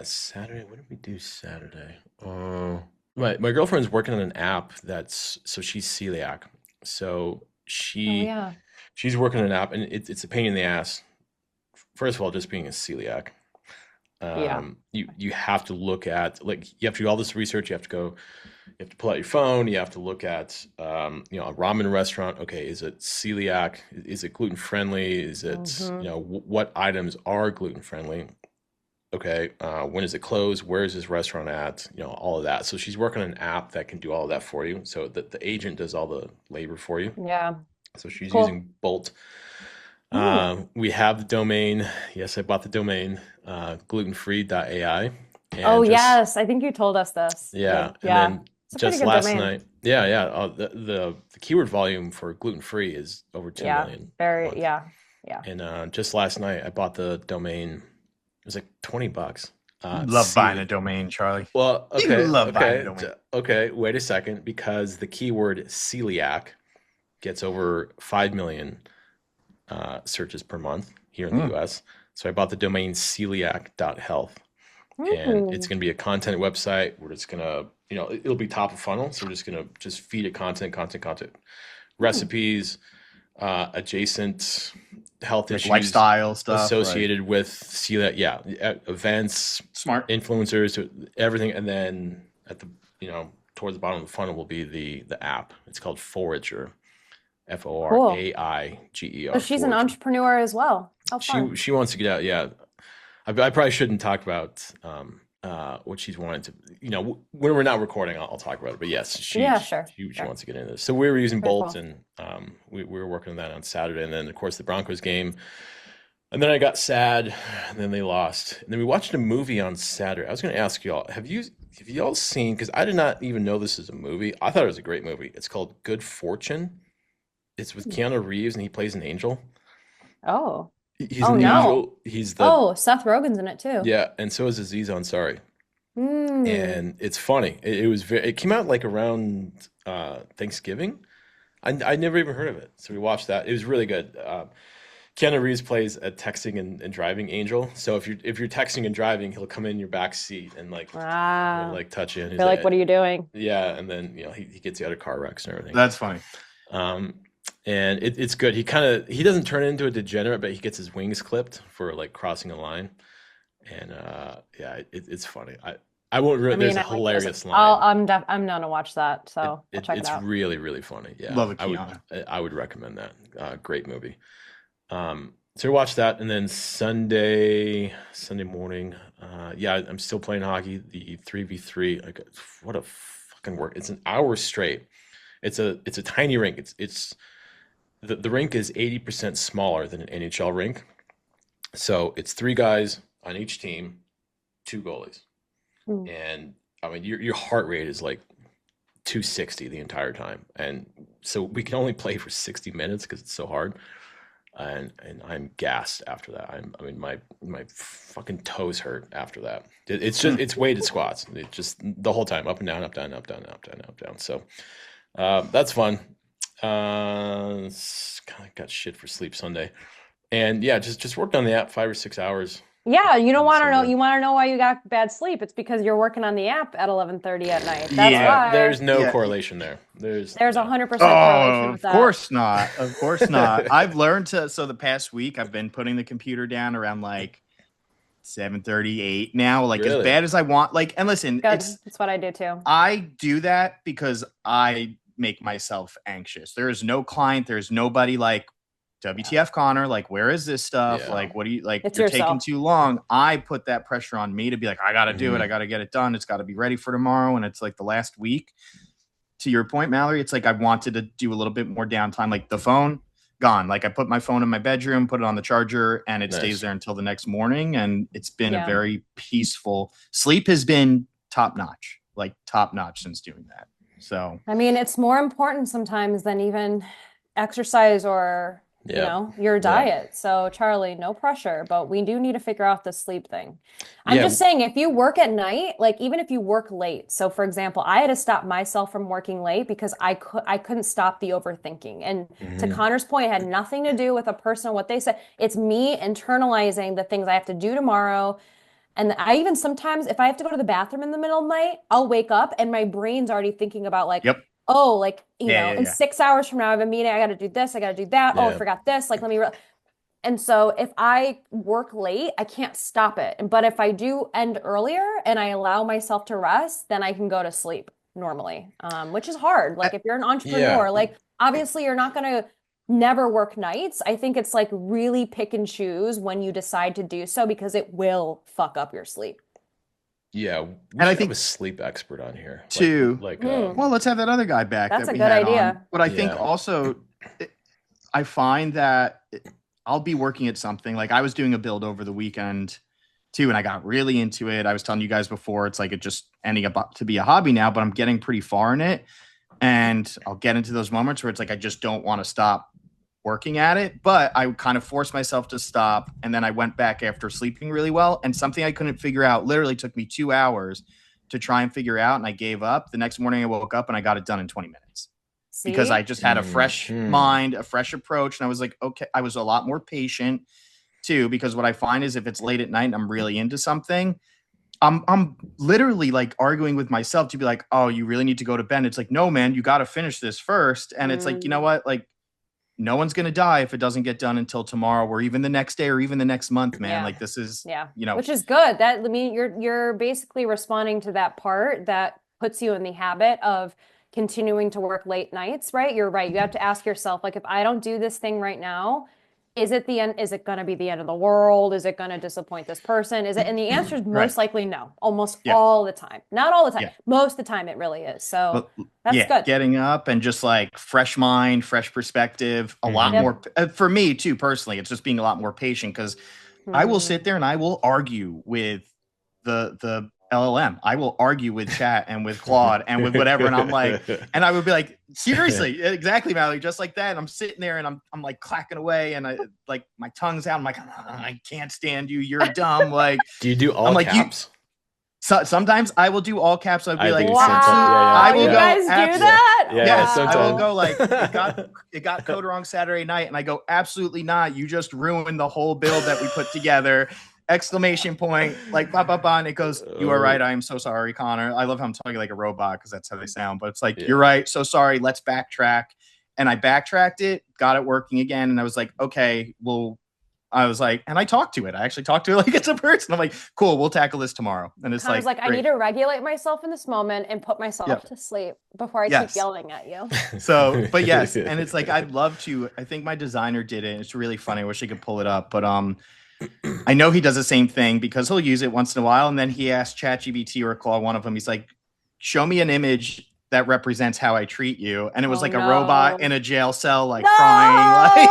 Saturday. What did we do Saturday? My girlfriend's working on an app so she's celiac. So she's working on an app, and it's a pain in the ass. First of all, just being a celiac. You have to look at, like, you have to do all this research. You have to pull out your phone. You have to look at, a ramen restaurant. Okay, is it celiac? Is it gluten friendly? Is it, what items are gluten friendly? Okay, when is it closed? Where is this restaurant at? All of that. So she's working on an app that can do all of that for you. So the agent does all the labor for you. Yeah. So she's using Bolt. We have the domain. Yes, I bought the domain, glutenfree.ai. Yes, I think you told us this. Yeah. And then just last night. The keyword volume for gluten-free is over 2 million. And just last night I bought the domain. It was like $20. Love buying a domain, Charlie. Well, okay. You love buying a domain. Okay, wait a second, because the keyword celiac gets over 5 million searches per month here in the US. So I bought the domain celiac.health. And it's going to be a content website where it's going to, it'll be top of funnel. So we're just going to feed it content, recipes, adjacent health issues, lifestyle stuff associated with celiac. Yeah. Events, smart influencers, everything. And then at the, towards the bottom of the funnel will be the app. It's called Forager. Foraiger. So she's an entrepreneur as well. How fun. She wants to get out. Yeah. I probably shouldn't talk about what she's wanting to, when we're not recording, I'll talk about it. But yes, she wants to get into this. So we were using Bolt, and we were working on that on Saturday. And then, of course, the Broncos game. And then I got sad, and then they lost. And then we watched a movie on Saturday. I was going to ask y'all, have y'all seen, because I did not even know this is a movie. I thought it was a great movie. It's called Good Fortune. It's with Keanu Reeves, and he plays an angel. Oh. He's an angel. Seth Rogen's in it too. Yeah, and so is Aziz Ansari. And it's funny. It came out like around Thanksgiving. I never even heard of it, so we watched that. It was really good. Keanu Reeves plays a texting and driving angel. So if you're texting and driving, he'll come in your back seat and touch you. And they're like, "What are you doing?" Yeah, and then he gets you out of car wrecks and everything. That's funny. And it's good. He doesn't turn into a degenerate, but he gets his wings clipped for like crossing a line. And it's funny. I won't really. There's a hilarious line. I'm down to watch that. So I'll check it out. It's really, really funny. Yeah, love it. I would recommend that. Great movie. So we watched that, and then Sunday morning. I'm still playing hockey. The 3v3. Like, what a fucking work! It's an hour straight. It's a tiny rink. The rink is 80% smaller than an NHL rink. So it's 3 guys on each team, 2 goalies. And I mean, your heart rate is like 260 the entire time. And so we can only play for 60 minutes because it's so hard. And I'm gassed after that. My fucking toes hurt after that. It's weighted squats. It just the whole time, up and down, up, down, up, down, up, down, up, down. So that's fun. Kind of got shit for sleep Sunday, and just worked on the app 5 or 6 hours. Yeah, you don't want to know. You want to know why you got bad sleep? It's because you're working on the app at 11:30 at night. That's why. There's no correlation there. There's 100% correlation with that. Of course not. Of course not. I've learned to. So the past week, I've been putting the computer down around like 7:30, 8 now. Like as bad as I want. Like, and listen, that's what I do too. I do that because I make myself anxious. There is no client. There's nobody like, WTF, Connor, like, where is this stuff? Yeah. Like, what do you like? You're taking too long. I put that pressure on me to be like, I got to do it. I got to get it done. It's got to be ready for tomorrow. And it's like the last week. To your point, Mallory, it's like I wanted to do a little bit more downtime. Like the phone, gone. Like I put my phone in my bedroom, put it on the charger, and it stays there until the next morning. And it's been a very peaceful sleep has been top notch since doing that. So I mean, it's more important sometimes than even exercise or, you Yeah. know, your Yeah. diet. So, Charlie, no pressure, but we do need to figure out the sleep thing. I'm Yeah. just saying, if you work at night, like even if you work late. So, for example, I had to stop myself from working late because I couldn't stop the overthinking. And to Connor's point, it had nothing to do with a person or what they said. It's me internalizing the things I have to do tomorrow. And I even sometimes, if I have to go to the bathroom in the middle of the night, I'll wake up and my brain's already thinking about like, yep. oh, like, you Yeah, know, yeah, in yeah. 6 hours from now, I have a meeting. I got to do this. I got to do that. Oh, I Yeah. forgot this. Like, let me. And so if I work late, I can't stop it. But if I do end earlier and I allow myself to rest, then I can go to sleep normally, which is hard. Like if you're an entrepreneur, Yeah. like obviously you're not going to never work nights. I think it's like really pick and choose when you decide to do so because it will fuck up your sleep. Yeah, we And I should think have a sleep expert on here. too. Well, let's have that other guy back That's that a we good had idea. on. But I think Yeah. also, I find that I'll be working at something. Like I was doing a build over the weekend too, and I got really into it. I was telling you guys before, it's like it just ending up to be a hobby now, but I'm getting pretty far in it. And I'll get into those moments where it's like I just don't want to stop working at it, but I kind of forced myself to stop. And then I went back after sleeping really well. And something I couldn't figure out literally took me 2 hours to try and figure out. And I gave up. The next morning I woke up and I got it done in 20 minutes because I just had a fresh mind, a fresh approach. And I was like, okay, I was a lot more patient too, because what I find is if it's late at night and I'm really into something, I'm literally like arguing with myself to be like, oh, you really need to go to bed. It's like, no, man, you got to finish this first. And it's like, you know what? Like, no one's going to die if it doesn't get done until tomorrow or even the next day or even the next month, man. Yeah. Like this is, Yeah. you know, Which is good. That, I mean, you're basically responding to that part that puts you in the habit of continuing to work late nights, right? You're right. You have to ask yourself, like, if I don't do this thing right now, is it the end? Is it going to be the end of the world? Is it going to disappoint this person? Is it? And the answer is most likely no, almost all the time. Not all the time. Most of the time it really is. So that's good. Getting up and just like fresh mind, fresh perspective, a lot more for me too, personally, it's just being a lot more patient because I will sit there and I will argue with the LLM. I will argue with chat and with Claude and with whatever. And I'm like, and I would be like, seriously, exactly, Mallory, just like that. And I'm sitting there and I'm like clacking away and I like my tongue's out. I'm like, I can't stand you. You're dumb. Like, do you do all caps? So sometimes I will do all caps. I'll be like, wow, I will you go guys do that? Yes, I will go like it got code wrong Saturday night, and I go absolutely not. You just ruined the whole build that we put together. Exclamation point, like ba ba ba, and it goes, you are right. I am so sorry, Connor. I love how I'm talking like a robot because that's how they sound. But it's like, you're right. So sorry. Let's backtrack. And I backtracked it, got it working again, and I was like, okay, well. I was like, and I talked to it. I actually talked to it like it's a person. I'm like, cool, we'll tackle this tomorrow. And it's like, I need to regulate myself in this moment and put myself to sleep before I keep yelling at you. So, but yes, and it's like, I'd love to. I think my designer did it. It's really funny. I wish I could pull it up, but I know he does the same thing because he'll use it once in a while. And then he asked ChatGPT or Claude, one of them, he's like, show me an image that represents how I treat you. And it was like a robot in a jail cell, like crying. Like,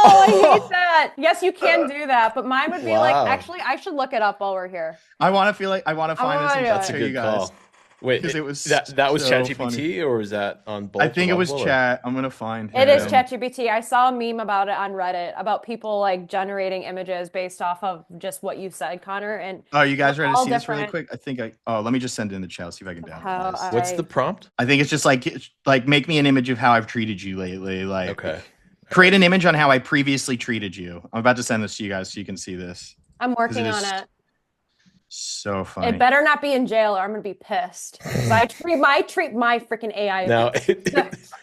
I hate that. Yes, you can do that. But mine would be like, actually, I should look it up while we're here. I want to feel like I want to find this and that's a good call. Wait, because it was that was so ChatGPT or was that on both? I think it was Chat. I'm gonna find it. Is ChatGPT. I saw a meme about it on Reddit about people like generating images based off of just what you said, Connor. And you guys ready to see this really quick? I think let me just send it in the chat, see if I can download this. What's the prompt? I think it's just like make me an image of how I've treated you lately. Like okay. Create an image on how I previously treated you. I'm about to send this to you guys so you can see this. I'm working on it. So funny. It better not be in jail or I'm gonna be pissed. I treat my freaking AI. No,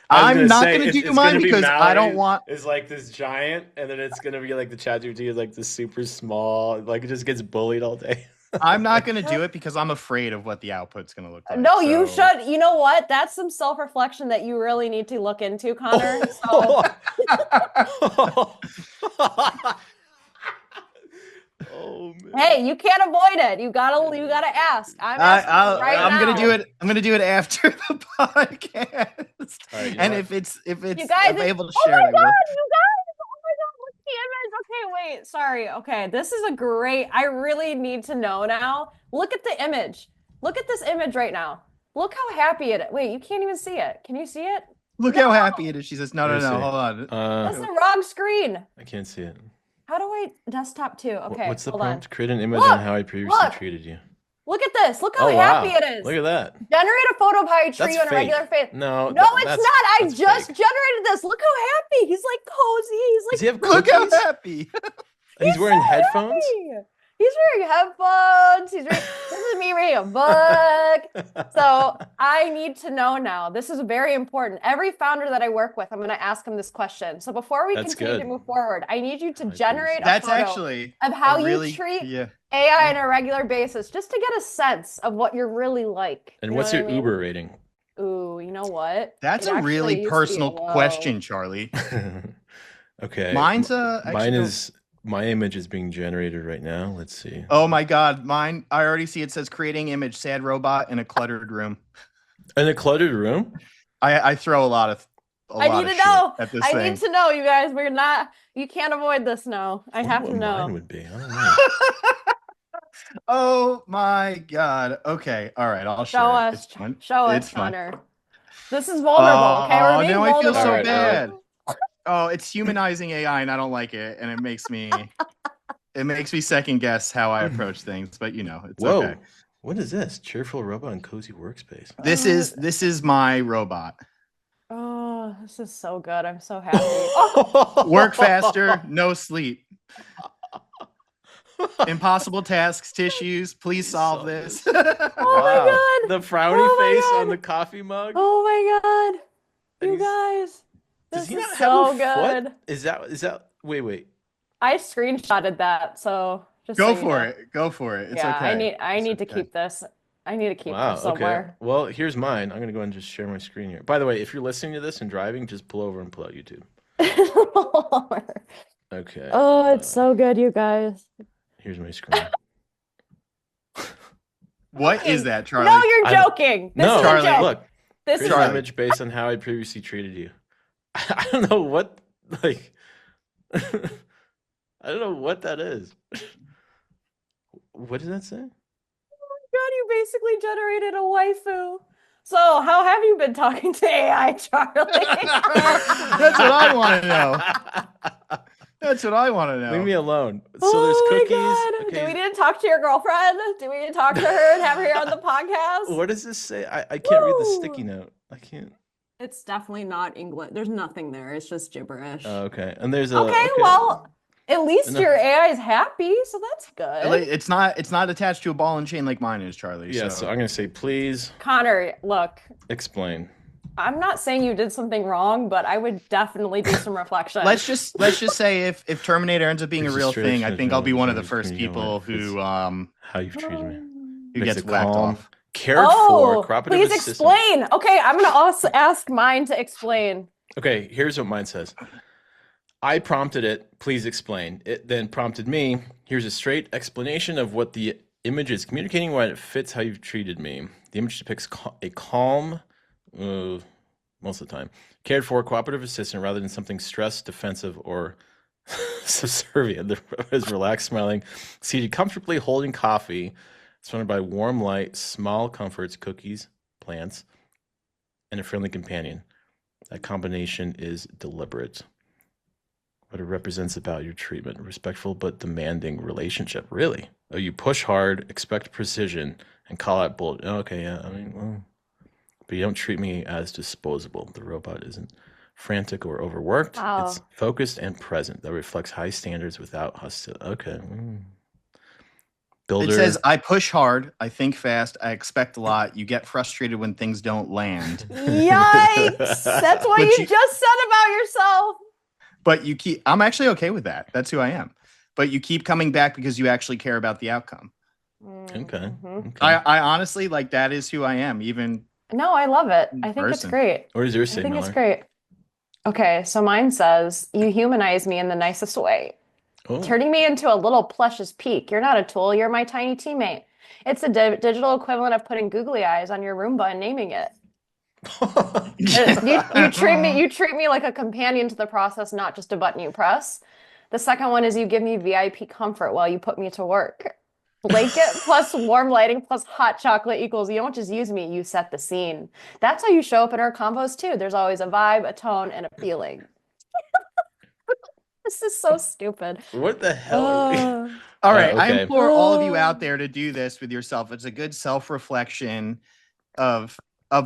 I'm not gonna do mine because I don't want. It's like this giant, and then it's gonna be like the ChatGPT is like this super small. Like it just gets bullied all day. I'm not gonna do it because I'm afraid of what the output's gonna look like. No, you should. You know what? That's some self-reflection that you really need to look into, Connor. So. Oh, man. Hey, you can't avoid it. You gotta ask. I'm gonna do it. I'm gonna do it after the podcast. Right, and if it's you guys, if I'm able to share it, it, I will. You guys, oh my god, what's the image? Okay, wait, sorry. Okay, this is a great. I really need to know now. Look at the image. Look at this image right now. Look how happy it is. Wait, you can't even see it. Can you see it? Look how happy it is. She says, no, Let me see. hold on. That's the wrong screen. I can't see it. How do I desktop too? Okay, What's the hold prompt? on. Create an image Look, on how I previously look. treated you. Look at this. Look how Oh, happy wow. it is. Look at that. Generate a photo of how I treat That's you on a fake. regular face. No, No, it's that's- not. I that's just fake. generated this. Look how happy. He's like cozy. He's like Does he have Look how cookies? happy. And he's wearing so headphones? happy. He's wearing headphones. This is me reading a book. So I need to know now. This is very important. Every founder that I work with, I'm going to ask them this question. So before we That's continue to good. move forward, I need you to I appreciate generate a That's photo actually of how a really, you treat yeah. AI on a regular basis, just to get a sense of what you're really like. And You know what's what your I mean? Uber rating? Ooh, you know what? That's It a actually really used to be personal low. question, Charlie. Okay. Mine's Mine is my image is being generated right now. Let's see. Oh my God, mine. I already see it says creating image, sad robot in a cluttered room. In a cluttered room? I throw a lot of. I need to know. At this I thing. need to know, you guys. We're not. You can't avoid this now. I have to What know. mine would be. I don't know. Oh my God. Okay. All right. I'll Show share it. us. It's fun. Show It's us, fun. Connor. This is vulnerable. Okay, we're being now I feel vulnerable. so Alright, bad. Oh, it's humanizing AI, and I don't like it, and it makes me second guess how I approach things. But it's Whoa. okay. What is this? Cheerful robot and cozy workspace. This is my robot. Oh, this is so good. I'm so happy. Work faster, no sleep. Impossible tasks, tissues. Please solve this. Oh my God. The frowny Oh my face God. on the coffee mug. Oh my God. And You he's- guys. Does This he is not so have a good. foot? Is that wait. I screenshotted that, so just Go so you for know. it. Go for it. It's Yeah, okay. I It's need to okay. keep this. I need to keep Wow, this okay. somewhere. Well, here's mine. I'm gonna go ahead and just share my screen here. By the way, if you're listening to this and driving, just pull over and pull out YouTube. Okay. Oh, it's so good, you guys. Here's my screen. What is that, Charlie? No, you're I- joking. This No, is Charlie, a joke. Look, This create is an Charlie. image based on how I previously treated you. I don't know what like I don't know what that is. What does that say? God, you basically generated a waifu. So, how have you been talking to AI, Charlie? That's what I want to know. That's what I want to know. Leave me alone. So Oh there's my cookies. God. Okay. Do we need to talk to your girlfriend? Do we need to talk to her and have her here on the podcast? What does this say? I can't read the Woo. sticky note. I can't. It's definitely not English. There's nothing there. It's just gibberish. Oh, okay. And there's a Okay, well, at least No. your AI is happy, so that's good. It's not attached to a ball and chain like mine is, Charlie. yeah. So I'm gonna say, please Connor, look, explain. I'm not saying you did something wrong, but I would definitely do some reflection. let's just say if Terminator ends up being a This is real true, thing, I true, think I'll be true, one of the true, first true, people true, who How you've treated me. Makes gets it whacked calm, off. cared for, Oh, cooperative please assistant. explain. Okay, I'm gonna also ask mine to explain. Okay, here's what mine says. I prompted it, please explain. It then prompted me, here's a straight explanation of what the image is communicating when it fits how you've treated me. The image depicts a calm, most of the time, cared for cooperative assistant rather than something stressed, defensive, or subservient. The is relaxed, smiling, seated comfortably, holding coffee, surrounded by warm light, small comforts, cookies, plants, and a friendly companion. That combination is deliberate. What it represents about your treatment, respectful but demanding relationship. Really? Oh, you push hard, expect precision, and call out bull. Okay, yeah, I mean, well, but you don't treat me as disposable. The robot isn't frantic or overworked. Wow. It's focused and present. That reflects high standards without hostility. Okay. Builder. It says, I push hard, I think fast, I expect a lot. You get frustrated when things don't land. Yikes! That's what But you you- just said about yourself. But I'm actually okay with that. That's who I am. But you keep coming back because you actually care about the outcome. Okay. Mhm. Okay. I honestly, like, that is who I am. Even No, I love it. In I think it's person. great. What does yours I say, think it's Miller? great. Okay, so mine says, you humanize me in the nicest way, Oh. turning me into a little plushious peak. You're not a tool, you're my tiny teammate. It's the digital equivalent of putting googly eyes on your Roomba and naming it. You treat me like a companion to the process, not just a button you press. The second one is you give me VIP comfort while you put me to work. Blanket plus warm lighting plus hot chocolate equals you don't just use me, you set the scene. That's how you show up in our combos too. There's always a vibe, a tone, and a feeling. This is so stupid. What the hell? All right, I okay. implore all of you out there to do this with yourself. It's a good self-reflection of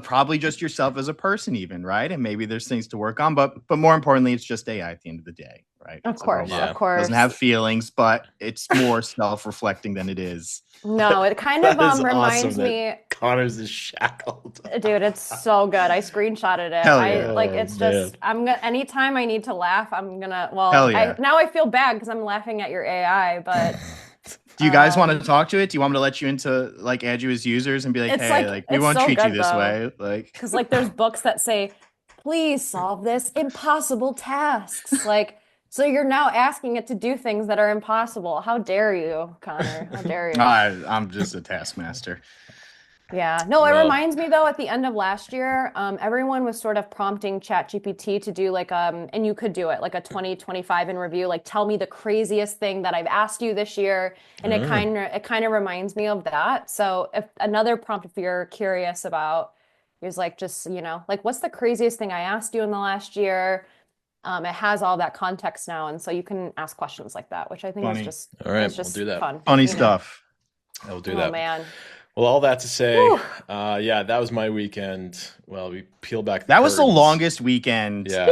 probably just yourself as a person, even, right? And maybe there's things to work on, but more importantly, it's just AI at the end of the day, right? Of It's a course, robot. of course. Doesn't have feelings, but it's more self-reflecting than it is. No, it kind of That is reminds awesome me. Connors is shackled. Dude, it's so good. I screenshotted it. Hell yeah. It's just I'm gonna anytime I need to laugh, I'm gonna Hell yeah. now I feel bad because I'm laughing at your AI, but Do you guys want to talk to it? Do you want me to let you into add you as users and be like, It's hey, like- we it's won't so treat you good, this though. way? Like, because there's books that say, please solve this impossible tasks. So you're now asking it to do things that are impossible. How dare you, Connor? How dare you? I'm just a taskmaster. Yeah. No, it Well- reminds me though, at the end of last year, everyone was sort of prompting ChatGPT to do and you could do it like a 2025 in review, like tell me the craziest thing that I've asked you this year. And it kind of reminds me of that. So if another prompt, if you're curious about, is just, what's the craziest thing I asked you in the last year? It has all that context now. And so you can ask questions like that, which I think Funny. is just, All right, it's just we'll do that. fun. Funny you know? stuff. I will do Oh that. man. Well, all that to say, Whew. yeah, that was my weekend. Well, we peel back. That was the curtains. longest weekend Yeah.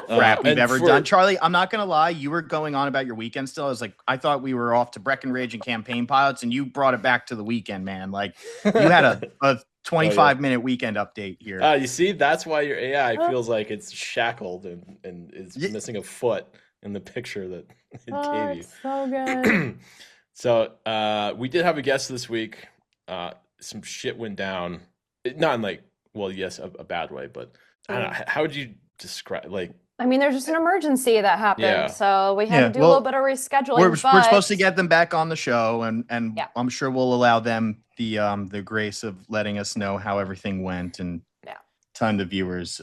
wrap we've and ever for- done. Charlie, I'm not gonna lie, you were going on about your weekend still. I was like, I thought we were off to Breckenridge and campaign pilots, and you brought it back to the weekend, man. Like you had a 25-minute weekend update here. You see, that's why your AI feels like it's shackled and is Yeah. missing a foot in the picture that it Oh, gave you. it's so good. So we did have a guest this week. Some shit went down. Not in yes, a bad way, but I don't know. How would you describe I mean, there's just an emergency that happened, Yeah. so we had Yeah, to do well, a little bit of rescheduling. we're supposed but- to get them back on the show, and Yeah. I'm sure we'll allow them the grace of letting us know how everything went and Yeah. ton of viewers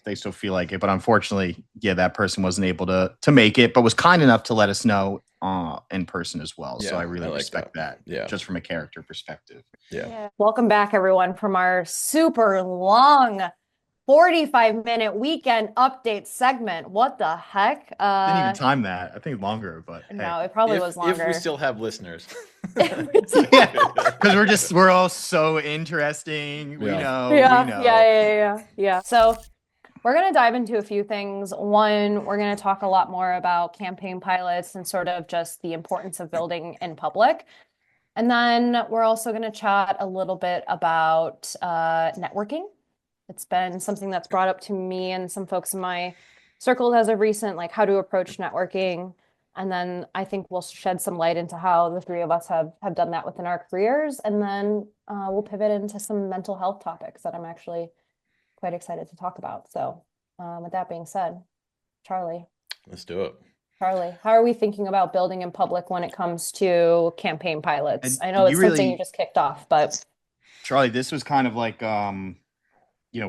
they still feel like it, but unfortunately, yeah, that person wasn't able to make it, but was kind enough to let us know in person as well. So Yeah, I really I like respect that. Yeah. Just from a character perspective. Yeah. Welcome back, everyone, from our super long 45-minute weekend update segment. What the heck? Didn't even time that. I think longer, but hey. No, it probably was longer. If we still have listeners. Because we're all so interesting. We Yeah. know. yeah, We know. yeah. So we're going to dive into a few things. One, we're going to talk a lot more about campaign pilots and sort of just the importance of building in public. And then we're also going to chat a little bit about networking. It's been something that's brought up to me and some folks in my circle as of recent, like how to approach networking. And then I think we'll shed some light into how the three of us have done that within our careers. And then we'll pivot into some mental health topics that I'm actually quite excited to talk about. So with that being said, Charlie, Let's do it. how are we thinking about building in public when it comes to campaign pilots? And I know it's you something really- you just kicked off, but Charlie, this was kind of like,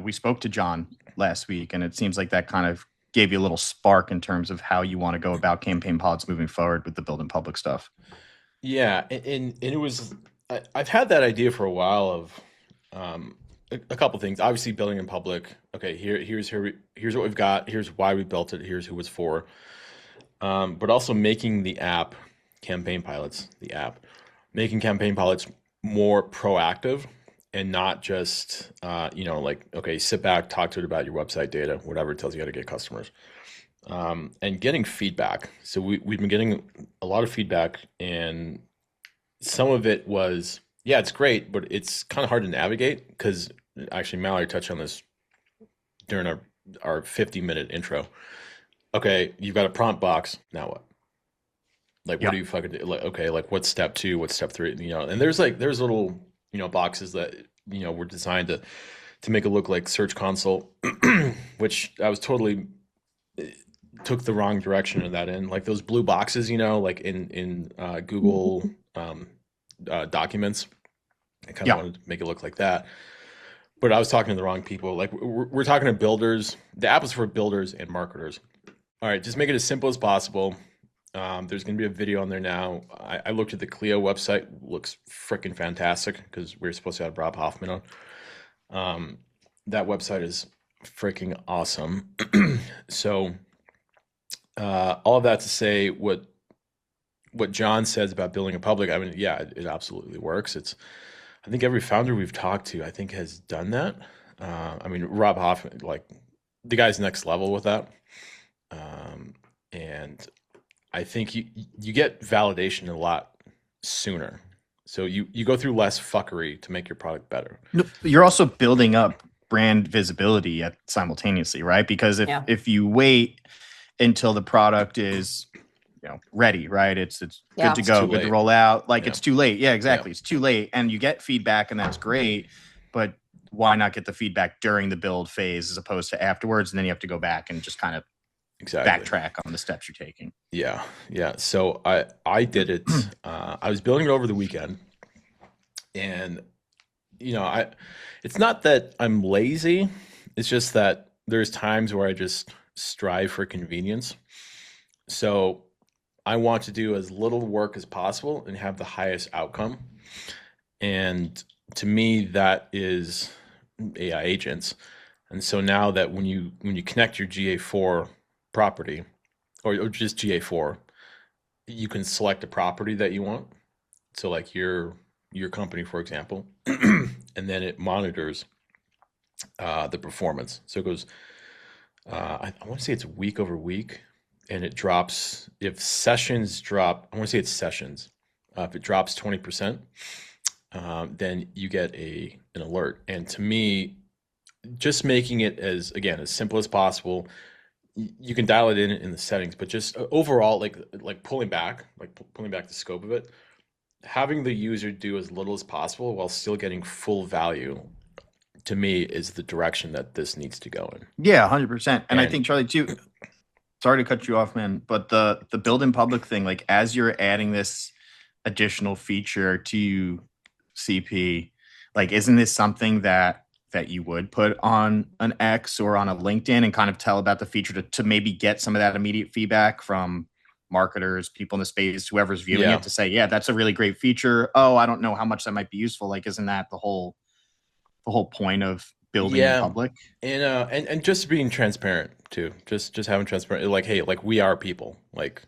we spoke to John last week, and it seems like that kind of gave you a little spark in terms of how you want to go about campaign pilots moving forward with the build in public stuff. Yeah, and it was I've had that idea for a while of a couple things. Obviously, building in public. Okay, here's what we've got. Here's why we built it. Here's who it's for. But also making the app, campaign pilots, making campaign pilots more proactive and not just okay, sit back, talk to it about your website data, whatever it tells you how to get customers. And getting feedback. So we've been getting a lot of feedback, and some of it was, yeah, it's great, but it's kind of hard to navigate because actually Mallory touched on this during our 50-minute intro. Okay, you've got a prompt box. Now what? Like, what do you fucking do? Like, okay, like what's step 2? What's step 3? And there's little, boxes that, were designed to make it look like Search Console, which I was totally took the wrong direction in that end. Like those blue boxes, like in Google documents. I kind of wanted to make it look like that. But I was talking to the wrong people. Like we're talking to builders. The app is for builders and marketers. All right, just make it as simple as possible. There's going to be a video on there now. I looked at the Clio website. Looks freaking fantastic because we're supposed to have Rob Hoffman on. That website is freaking awesome. So all of that to say, what John says about building a public, I mean, yeah, it absolutely works. I think every founder we've talked to, I think, has done that. I mean, Rob Hoffman, like the guy's next level with that. And I think you get validation a lot sooner. So you go through less fuckery to make your product better. No, you're also building up brand visibility simultaneously, right? Because if you wait until the product is ready, right? It's good to go, good to roll out. Like it's too late. Yeah, exactly. It's too late. And you get feedback and that's great, but why not get the feedback during the build phase as opposed to afterwards? And then you have to go back and just kind of backtrack on the steps you're taking. Yeah. So I did it. I was building it over the weekend, and it's not that I'm lazy. It's just that there's times where I just strive for convenience. So I want to do as little work as possible and have the highest outcome. And to me, that is AI agents. And so now that when you connect your GA4 property or just GA4, you can select a property that you want. So like your company, for example, and then it monitors the performance. So it goes, I want to say it's week over week, and it drops. If sessions drop, I want to say it's sessions. If it drops 20%, then you get an alert. And to me, just making it as simple as possible. You can dial it in the settings, but just overall, like pulling back the scope of it, having the user do as little as possible while still getting full value, to me, is the direction that this needs to go in. Yeah, 100%. And I think, Charlie, too, sorry to cut you off, man, but the build in public thing, like as you're adding this additional feature to CP, like isn't this something that you would put on an X or on a LinkedIn and kind of tell about the feature to maybe get some of that immediate feedback from marketers, people in the space, whoever's viewing it, to say, yeah, that's a really great feature. Oh, I don't know how much that might be useful. Like, isn't that the whole point of building in public? And just being transparent too. Just having transparent, like, hey, like we are people. Like,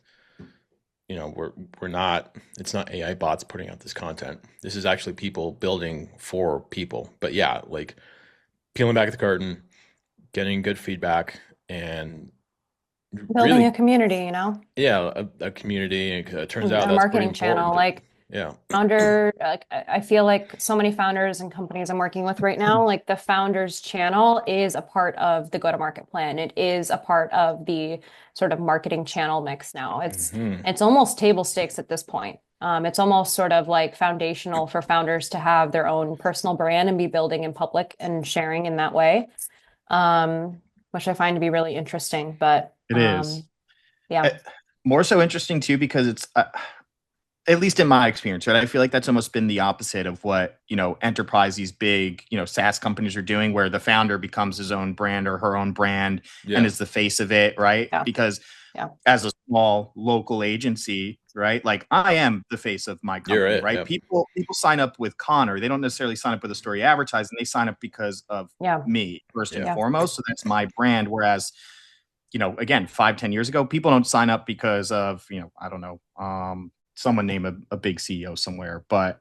we're not, it's not AI bots putting out this content. This is actually people building for people. But yeah, like peeling back the curtain, getting good feedback, and building really a community, Yeah, a community. It turns out a that's marketing channel. Like, founder, I feel like so many founders and companies I'm working with right now, like the founders channel is a part of the go-to-market plan. It is a part of the sort of marketing channel mix now. It's almost table stakes at this point. It's almost sort of like foundational for founders to have their own personal brand and be building in public and sharing in that way, which I find to be really interesting. But it is. More so interesting too, because it's at least in my experience, right? I feel like that's almost been the opposite of what, enterprise, these big, SaaS companies are doing, where the founder becomes his own brand or her own brand and is the face of it, right? Because as a small local agency, right? Like I am the face of my company, right? People sign up with Connor. They don't necessarily sign up with a story advertising. They sign up because of me first and foremost. So that's my brand. Whereas, again, 5-10 years ago, people don't sign up because of, I don't know, someone name a big CEO somewhere. But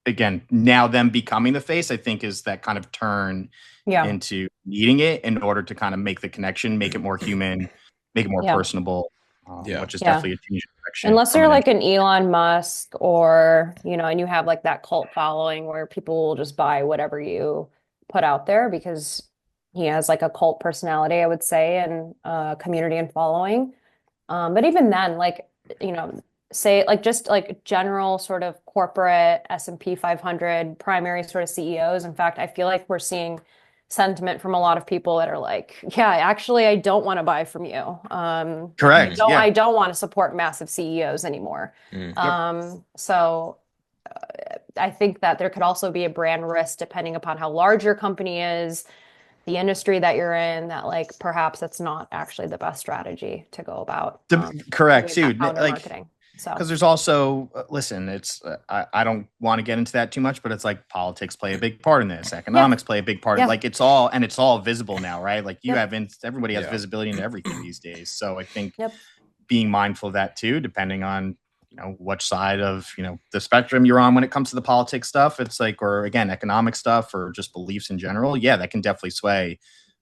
again, now them becoming the face, I think, is that kind of turn into needing it in order to kind of make the connection, make it more human, make it more personable, which is definitely a change of direction. Unless you're like an Elon Musk or, and you have like that cult following where people will just buy whatever you put out there because he has like a cult personality, I would say, and community and following. But even then, like, say like just like general sort of corporate S&P 500 primary sort of CEOs. In fact, I feel like we're seeing sentiment from a lot of people that are like, yeah, actually, I don't want to buy from you. Correct. I don't want to support massive CEOs anymore. So I think that there could also be a brand risk depending upon how large your company is. the industry that you're in, that like perhaps it's not actually the best strategy to go about. Correct, too. Marketing. So, because there's also, listen, it's, I don't want to get into that too much, but it's like politics play a big part in this, economics play a big part. Like it's all visible now, right? Like you have, everybody has visibility into everything these days. So I think being mindful of that too, depending on, you know, which side of, you know, the spectrum you're on when it comes to the politics stuff, it's like, or again, economic stuff or just beliefs in general. Yeah, that can definitely sway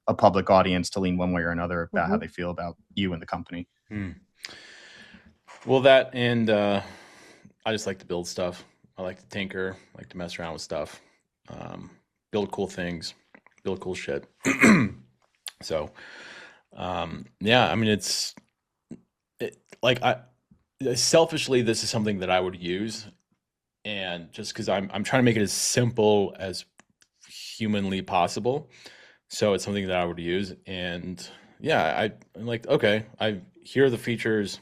a public audience to lean one way or another about how they feel about you and the company. Well, that and I just like to build stuff. I like to tinker, like to mess around with stuff, build cool things, build cool shit. So, yeah, I mean, selfishly, this is something that I would use, and just because I'm trying to make it as simple as humanly possible, so it's something that I would use. And yeah, I'm like, okay, here are the features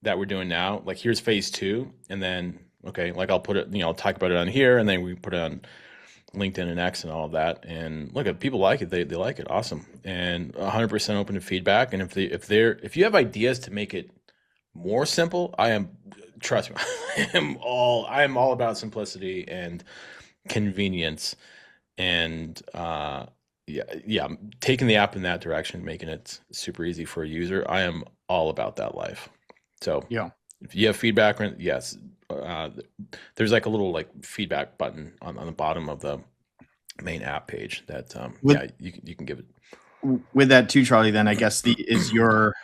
that we're doing now. Like here's phase 2, and then okay, like I'll put it, you know, I'll talk about it on here, and then we put it on LinkedIn and X and all of that. And look, if people like it, they like it, awesome. And 100% open to feedback. And if you have ideas to make it more simple, trust me, I am all about simplicity and convenience, and taking the app in that direction, making it super easy for a user. I am all about that life. So if you have feedback, yes, there's like a little like feedback button on the bottom of the main app page that you can give it. With that too, Charlie, then I guess is your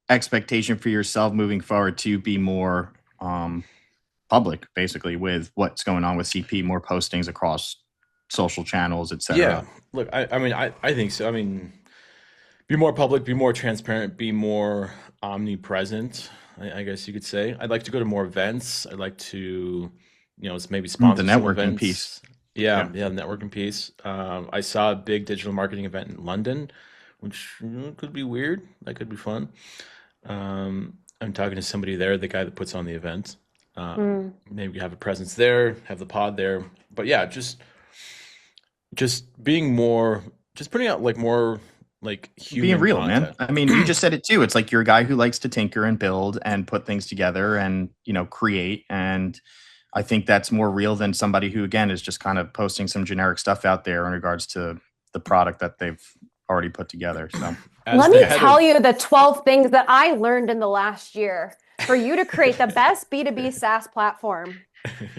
expectation for yourself moving forward to be more public, basically, with what's going on with CP, more postings across social channels, etc. Yeah, look, I mean, I think so. I mean, be more public, be more transparent, be more omnipresent, I guess you could say. I'd like to go to more events. I'd like to, you know, maybe sponsor the networking events. piece. Yeah, the networking piece. I saw a big digital marketing event in London, which could be weird. That could be fun. I'm talking to somebody there, the guy that puts on the event. Maybe have a presence there, have the pod there. But yeah, just being more, just putting out like more like human being real, content. Man. I mean, you just said it too. It's like you're a guy who likes to tinker and build and put things together and, you know, create. And I think that's more real than somebody who, again, is just kind of posting some generic stuff out there in regards to the product that they've already put together. So let me tell you the 12 things that I learned in the last year for you to create the best B2B SaaS platform,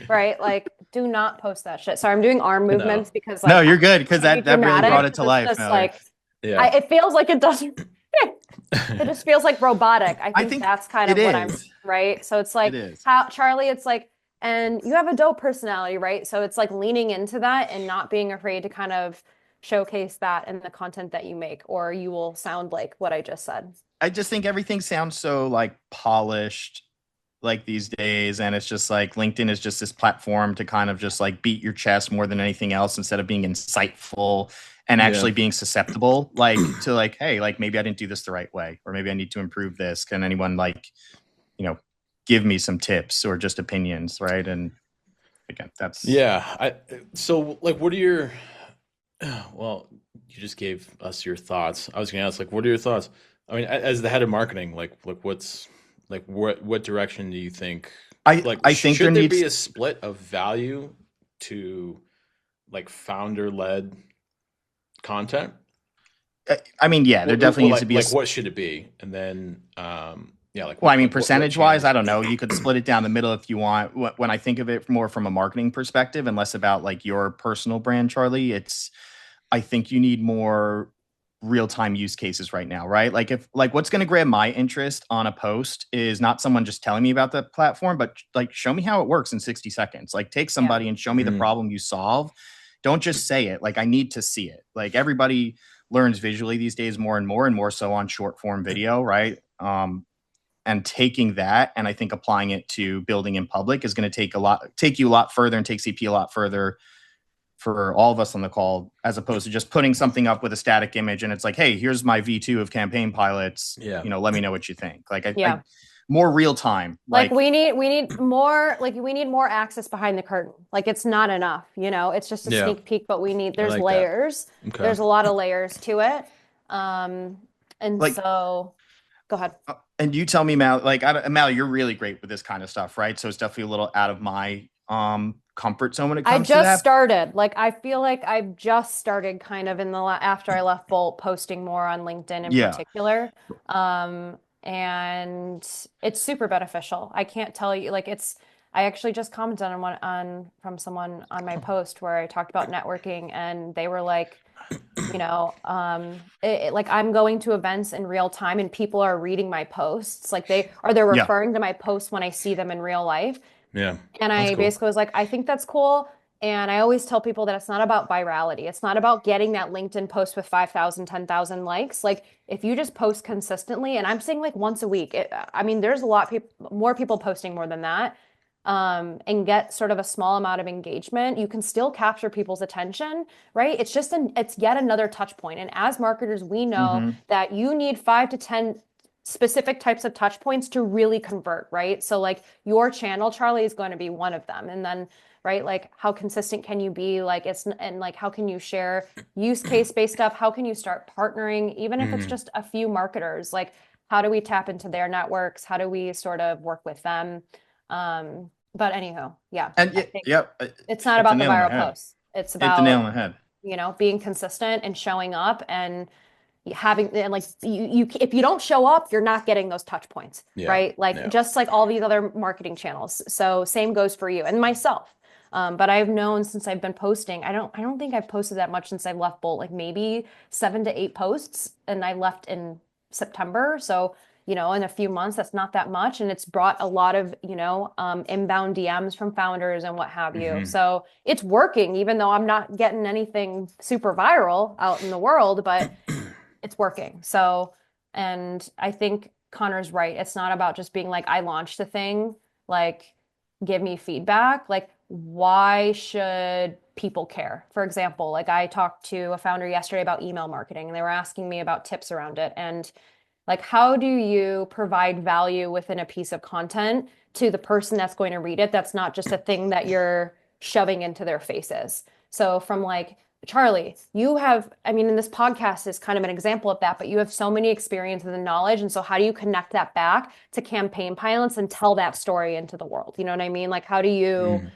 right? Like, do not post that shit. Sorry, I'm doing arm movements because like, no, you're good, because that really brought it to life. Just, like, it feels like it doesn't. It just feels like robotic. I think that's kind of what I'm right. So it's like how Charlie, it's like, and you have a dope personality, right? So it's like leaning into that and not being afraid to kind of showcase that in the content that you make, or you will sound like what I just said. I just think everything sounds so like polished like these days, and it's just like LinkedIn is just this platform to kind of just like beat your chest more than anything else, instead of being insightful and actually being susceptible, like to like, hey, like maybe I didn't do this the right way, or maybe I need to improve this. Can anyone like, you know, give me some tips or just opinions, right? And again, that's so like, what are your well, you just gave us your thoughts. I was gonna ask, like, what are your thoughts? I mean, as the head of marketing, like what's like what direction do you think? I think should there be a split of value to like founder-led content? I mean, yeah, there definitely needs to be. Like, what should it be? And then, like. Well, I mean, percentage-wise, I don't know. You could split it down the middle if you want. When I think of it more from a marketing perspective and less about like your personal brand, Charlie, I think you need more real-time use cases right now, right? Like what's going to grab my interest on a post is not someone just telling me about the platform, but like show me how it works in 60 seconds. Like take somebody and show me the problem you solve. Don't just say it. Like I need to see it. Like everybody learns visually these days more and more so on short form video, right? And taking that and I think applying it to building in public is going to take you a lot further and take CP a lot further for all of us on the call, as opposed to just putting something up with a static image and it's like, hey, here's my V2 of Campaign Pilots. You know, let me know what you think. Like more real time. Like we need more, like we need more access behind the curtain. Like it's not enough, it's just a sneak peek, but there's layers. Okay. There's a lot of layers to it. And like, so go ahead. And you tell me, Mal, Mal, you're really great with this kind of stuff, right? So it's definitely a little out of my comfort zone when it comes to that. I just started. Like I feel like I've just started kind of after I left Bolt, posting more on LinkedIn in particular. And it's super beneficial. I can't tell you, like I actually just commented on from someone on my post where I talked about networking, and they were like, like I'm going to events in real time and people are reading my posts. Like they're referring to my posts when I see them in real life. Yeah. And I basically was like, I think that's cool. And I always tell people that it's not about virality. It's not about getting that LinkedIn post with 5,000, 10,000 likes. Like if you just post consistently, and I'm saying like once a week, there's a lot more people posting more than that, and get sort of a small amount of engagement, you can still capture people's attention, right? It's yet another touch point. And as marketers, we know that you need 5 to 10 specific types of touch points to really convert, right? So like your channel, Charlie, is going to be one of them. And then, right, like how consistent can you be? And like how can you share use case based stuff? How can you start partnering, even if it's just a few marketers? Like how do we tap into their networks? How do we sort of work with them? But anyhow, yeah. And it's not about the viral posts. It's about hit the nail on the head. Being consistent and showing up and having, and like you if you don't show up, you're not getting those touch points, right? Like just like all these other marketing channels. So same goes for you and myself. But I've known since I've been posting, I don't think I've posted that much since I've left Bolt, like maybe 7 to 8 posts, and I left in September. So, in a few months, that's not that much. And it's brought a lot of, inbound DMs from founders and what have you. So it's working, even though I'm not getting anything super viral out in the world, but it's working. So, and I think Connor's right. It's not about just being like, I launched the thing, like, give me feedback. Like, why should people care? For example, like I talked to a founder yesterday about email marketing, and they were asking me about tips around it. And like, how do you provide value within a piece of content to the person that's going to read it? That's not just a thing that you're shoving into their faces. So from like, Charlie, you have, and this podcast is kind of an example of that, but you have so many experiences and knowledge. And so how do you connect that back to Campaign Pilots and tell that story into the world? You know what I mean? Like, how do you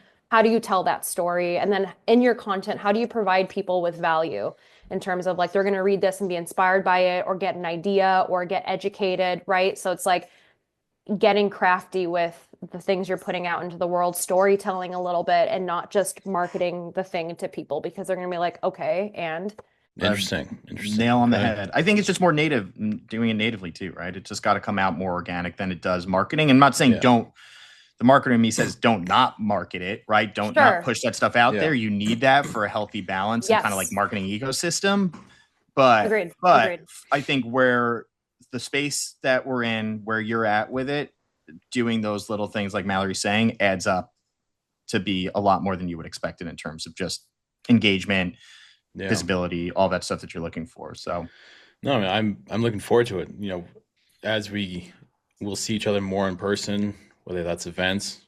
tell that story? And then in your content, how do you provide people with value in terms of like, they're going to read this and be inspired by it or get an idea or get educated, right? So it's like getting crafty with the things you're putting out into the world, storytelling a little bit, and not just marketing the thing to people, because they're going to be like, okay, and interesting. Nail on the head. I think it's just more native, doing it natively too, right? It just got to come out more organic than it does marketing. And I'm not saying the marketer in me says don't not market it, right? Don't not push that stuff out there. You need that for a healthy balance and kind of like marketing ecosystem. But Agreed. I think where the space that we're in, where you're at with it, doing those little things like Mallory's saying adds up to be a lot more than you would expect it in terms of just engagement, visibility, all that stuff that you're looking for. So no, I'm looking forward to it. As we'll see each other more in person, whether that's events,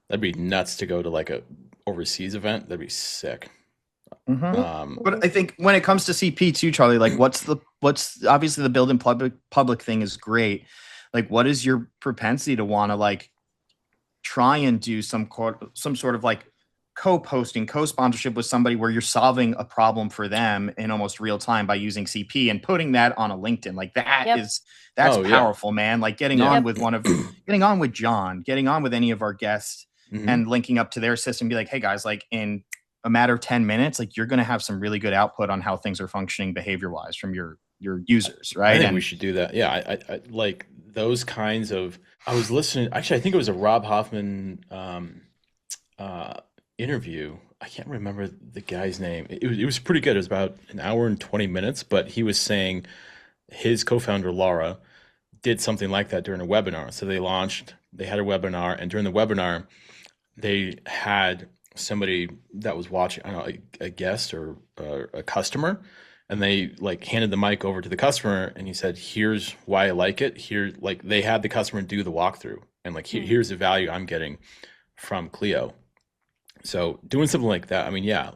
that'd be nuts to go to like a overseas event. That'd be sick. But I think when it comes to CP too, Charlie, like what's obviously the building public thing is great. Like, what is your propensity to want to like try and do some sort of like co-posting, co-sponsorship with somebody where you're solving a problem for them in almost real time by using CP and putting that on a LinkedIn? Like that's powerful, man. Like getting on with getting on with John, getting on with any of our guests and linking up to their system, be like, hey guys, like in a matter of 10 minutes, like you're going to have some really good output on how things are functioning behavior wise from your users, right? I think we should do that. Yeah. I like those kinds of, I was listening, actually, I think it was a Rob Hoffman interview. I can't remember the guy's name. It was pretty good. It was about an hour and 20 minutes, but he was saying his co-founder, Laura, did something like that during a webinar. So they had a webinar, and during the webinar, they had somebody that was watching, I don't know, a guest or a customer, and they like handed the mic over to the customer, and he said, "Here's why I like it." Here, like they had the customer do the walkthrough, and like here's the value I'm getting from Clio. So doing something like that, I mean, yeah,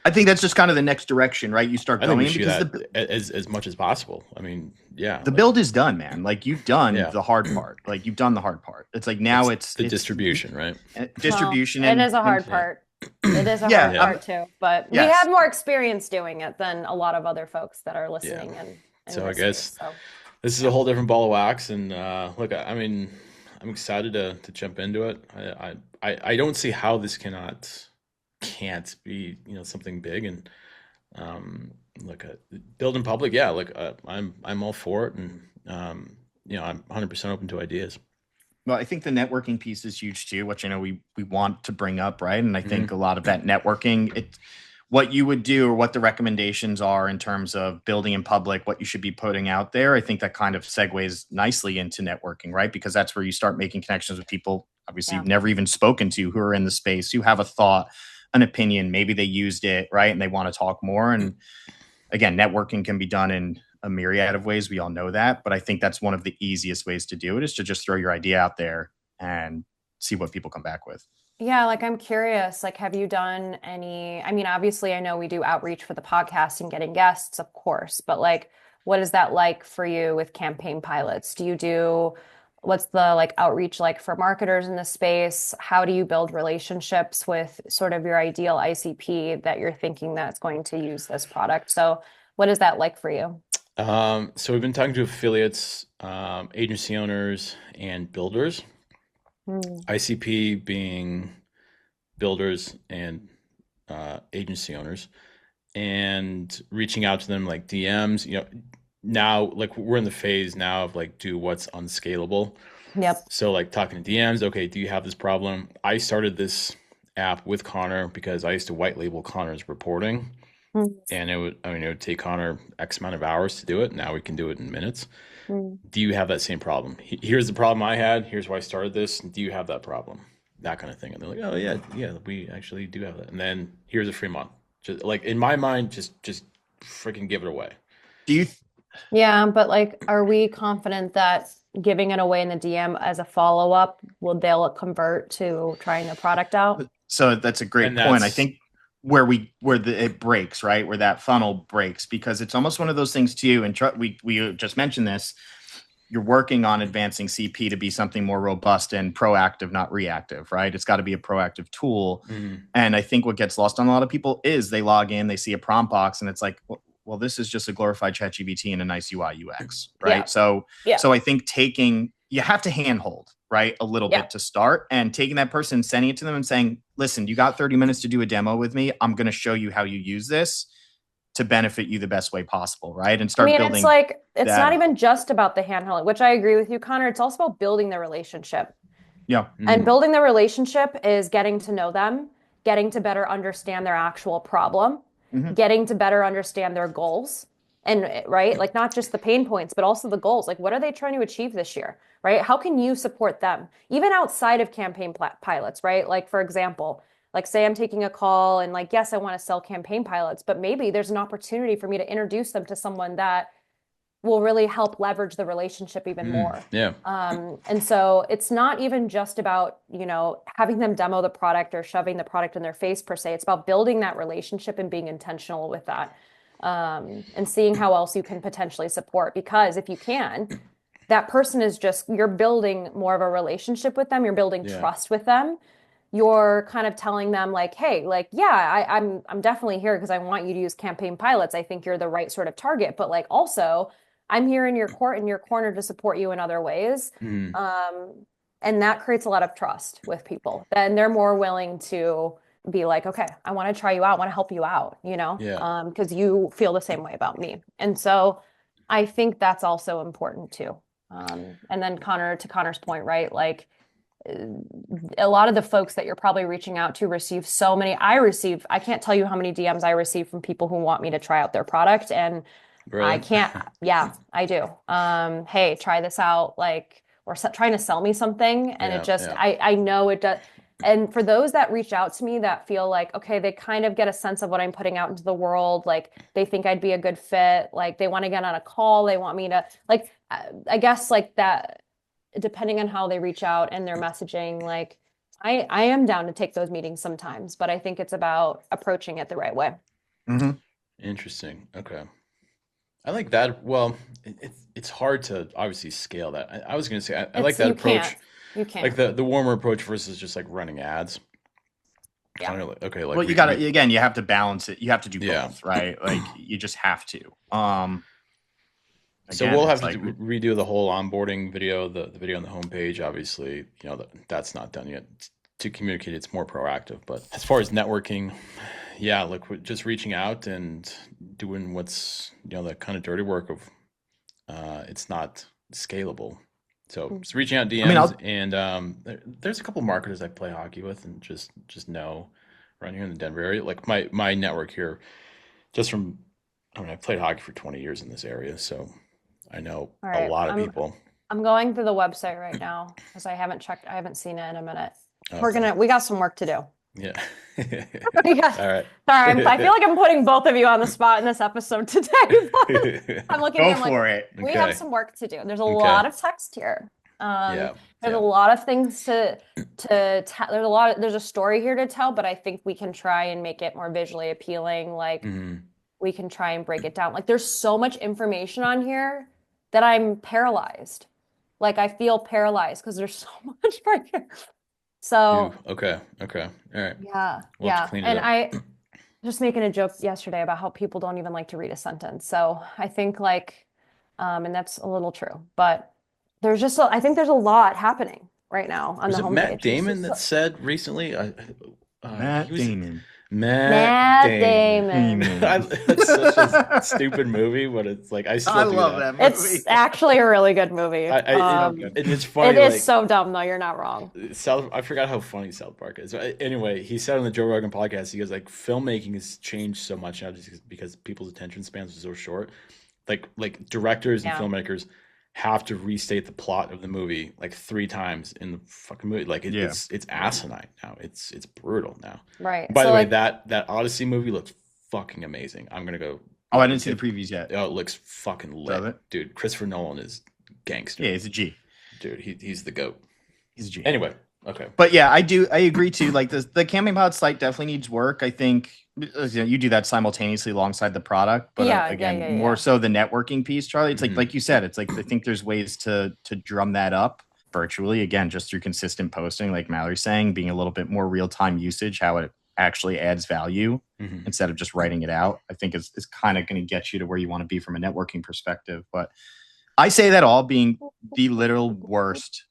I think that's just kind of the next direction, right? You start going because as much as possible. I mean, yeah, the build is done, man. Like you've done the hard part. Like you've done the hard part. It's like now it's the distribution, right? Distribution. Well, it is a hard part. It is a hard part too, but we have more experience doing it than a lot of other folks that are listening. And so I guess this is a whole different ball of wax. And look, I mean, I'm excited to jump into it. I don't see how this can't be, you know, something big. And look, build in public, yeah. Look, I'm all for it, and you know, I'm 100% open to ideas. Well, I think the networking piece is huge too, which I know we want to bring up, right? And I think a lot of that networking, what you would do or what the recommendations are in terms of building in public, what you should be putting out there. I think that kind of segues nicely into networking, right? Because that's where you start making connections with people, obviously you've never even spoken to, who are in the space, who have a thought, an opinion, maybe they used it, right? And they want to talk more. And again, networking can be done in a myriad of ways. We all know that, but I think that's one of the easiest ways to do it, is to just throw your idea out there and see what people come back with. Yeah, like I'm curious, like have you done any, I mean, obviously I know we do outreach for the podcast and getting guests, of course, but like what is that like for you with campaign pilots? What's the like outreach like for marketers in the space? How do you build relationships with sort of your ideal ICP that you're thinking that's going to use this product? So what is that like for you? So we've been talking to affiliates, agency owners, and builders. ICP being builders and agency owners, and reaching out to them like DMs. You know, now like we're in the phase now of like do what's unscalable. Yep. So like talking to DMs. Okay, do you have this problem? I started this app with Connor because I used to white label Connor's reporting. And it would take Connor X amount of hours to do it. Now we can do it in minutes. Do you have that same problem? Here's the problem I had. Here's why I started this. Do you have that problem? That kind of thing. And they're like, oh yeah, we actually do have that. And then here's a free month. Just like in my mind, just freaking give it away. Yeah, but like, are we confident that giving it away in the DM as a follow-up, they'll convert to trying the product out? So that's a great point. I think where it breaks, right? Where that funnel breaks, because it's almost one of those things too. And we just mentioned this. You're working on advancing CP to be something more robust and proactive, not reactive, right? It's got to be a proactive tool. And I think what gets lost on a lot of people is they log in, they see a prompt box, and it's like, well, this is just a glorified ChatGPT and a nice UI UX, right? So I think you have to handhold, right? A little bit to start, and taking that person, sending it to them and saying, listen, you got 30 minutes to do a demo with me. I'm going to show you how you use this to benefit you the best way possible, right? And start building. It's like, it's not even just about the handholding, which I agree with you, Connor. It's also about building the relationship. Yeah. And building the relationship is getting to know them, getting to better understand their actual problem, getting to better understand their goals. And right, like not just the pain points, but also the goals. Like, what are they trying to achieve this year, right? How can you support them, even outside of campaign pilots, right? Like, for example, like say I'm taking a call and like, yes, I want to sell campaign pilots, but maybe there's an opportunity for me to introduce them to someone that will really help leverage the relationship even more. Yeah. And so it's not even just about, you know, having them demo the product or shoving the product in their face per se. It's about building that relationship and being intentional with that. And seeing how else you can potentially support, because if you can, that person is you're building more of a relationship with them. You're building trust with them. You're kind of telling them like, hey, like, yeah, I'm definitely here because I want you to use campaign pilots. I think you're the right sort of target, but like, also I'm here in your corner to support you in other ways. And that creates a lot of trust with people. Then they're more willing to be like, okay, I want to try you out, I want to help you out, you know, because you feel the same way about me. And so I think that's also important too. And then to Connor's point, right? Like a lot of the folks that you're probably reaching out to I can't tell you how many DMs I receive from people who want me to try out their product. And Really? I can't, I do. Hey, try this out. Like, or trying to sell me something. And I know it does. And for those that reach out to me that feel like, okay, they kind of get a sense of what I'm putting out into the world, like they think I'd be a good fit, like they want to get on a call, they want me to, like, I guess like that, depending on how they reach out and their messaging, like I am down to take those meetings sometimes, but I think it's about approaching it the right way. Mm-hmm. Interesting. Okay. I like that. Well, it's hard to obviously scale that. I was going to say, I like that approach. You can't. Like the warmer approach versus just like running ads. Yeah. Kind of like, okay. Like well, you got to, again, you have to balance it. You have to do Yeah. both, right? Like you just have to. So again, we'll have it's to like- redo the whole onboarding video, the video on the homepage. Obviously, you know, that's not done yet. To communicate, it's more proactive. But as far as networking, yeah, look, we're just reaching out and doing what's, you know, the kind of dirty work of it's not scalable. So just reaching out DMs, and there's a couple marketers I play hockey with and just know around here in the Denver area. Like my network here, just from, I mean, I've played hockey for 20 years in this area, so I know a lot of people. I'm going through the website right now because I haven't seen it in a minute. Okay. We got some work to do. Yeah. Yeah. All right. Sorry, I feel like I'm putting both of you on the spot in this episode today. I'm looking Go at for it. We have some work to do. There's a lot of text here. There's a lot of things to tell. There's a story here to tell, but I think we can try and make it more visually appealing. Like we can try and break it down. Like there's so much information on here that I'm paralyzed. Like I feel paralyzed because there's so much right here. So okay. All right. Yeah. We'll have to clean it up. I just making a joke yesterday about how people don't even like to read a sentence. So I think like, and that's a little true, but there's just, I think there's a lot happening right now on the homepage. Matt Damon that said recently? Matt Damon. Matt Damon. It's such a stupid movie, but it's like I love that movie. It's actually a really good movie. It's funny. It is so dumb though. You're not wrong. I forgot how funny South Park is. Anyway, he said on the Joe Rogan podcast, he goes like, filmmaking has changed so much now just because people's attention spans are so short. Like directors and filmmakers have to restate the plot of the movie like 3 times in the fucking movie. Like it's asinine now. It's brutal now. Right. By the way, that Odyssey movie looks fucking amazing. I'm gonna go. Oh, I didn't see the previews yet. Oh, it looks fucking lit, dude. Christopher Nolan is gangster. Yeah, he's a G. Dude, he's the GOAT. He's a G. Anyway, okay. But yeah, I agree too. Like the Camping Pod site definitely needs work. I think you do that simultaneously alongside the product. But again, more so the networking piece, Charlie. It's like you said, it's like I think there's ways to drum that up virtually, again, just through consistent posting, like Mallory's saying, being a little bit more real-time usage, how it actually adds value instead of just writing it out. I think is kind of going to get you to where you want to be from a networking perspective. But I say that all being the literal worst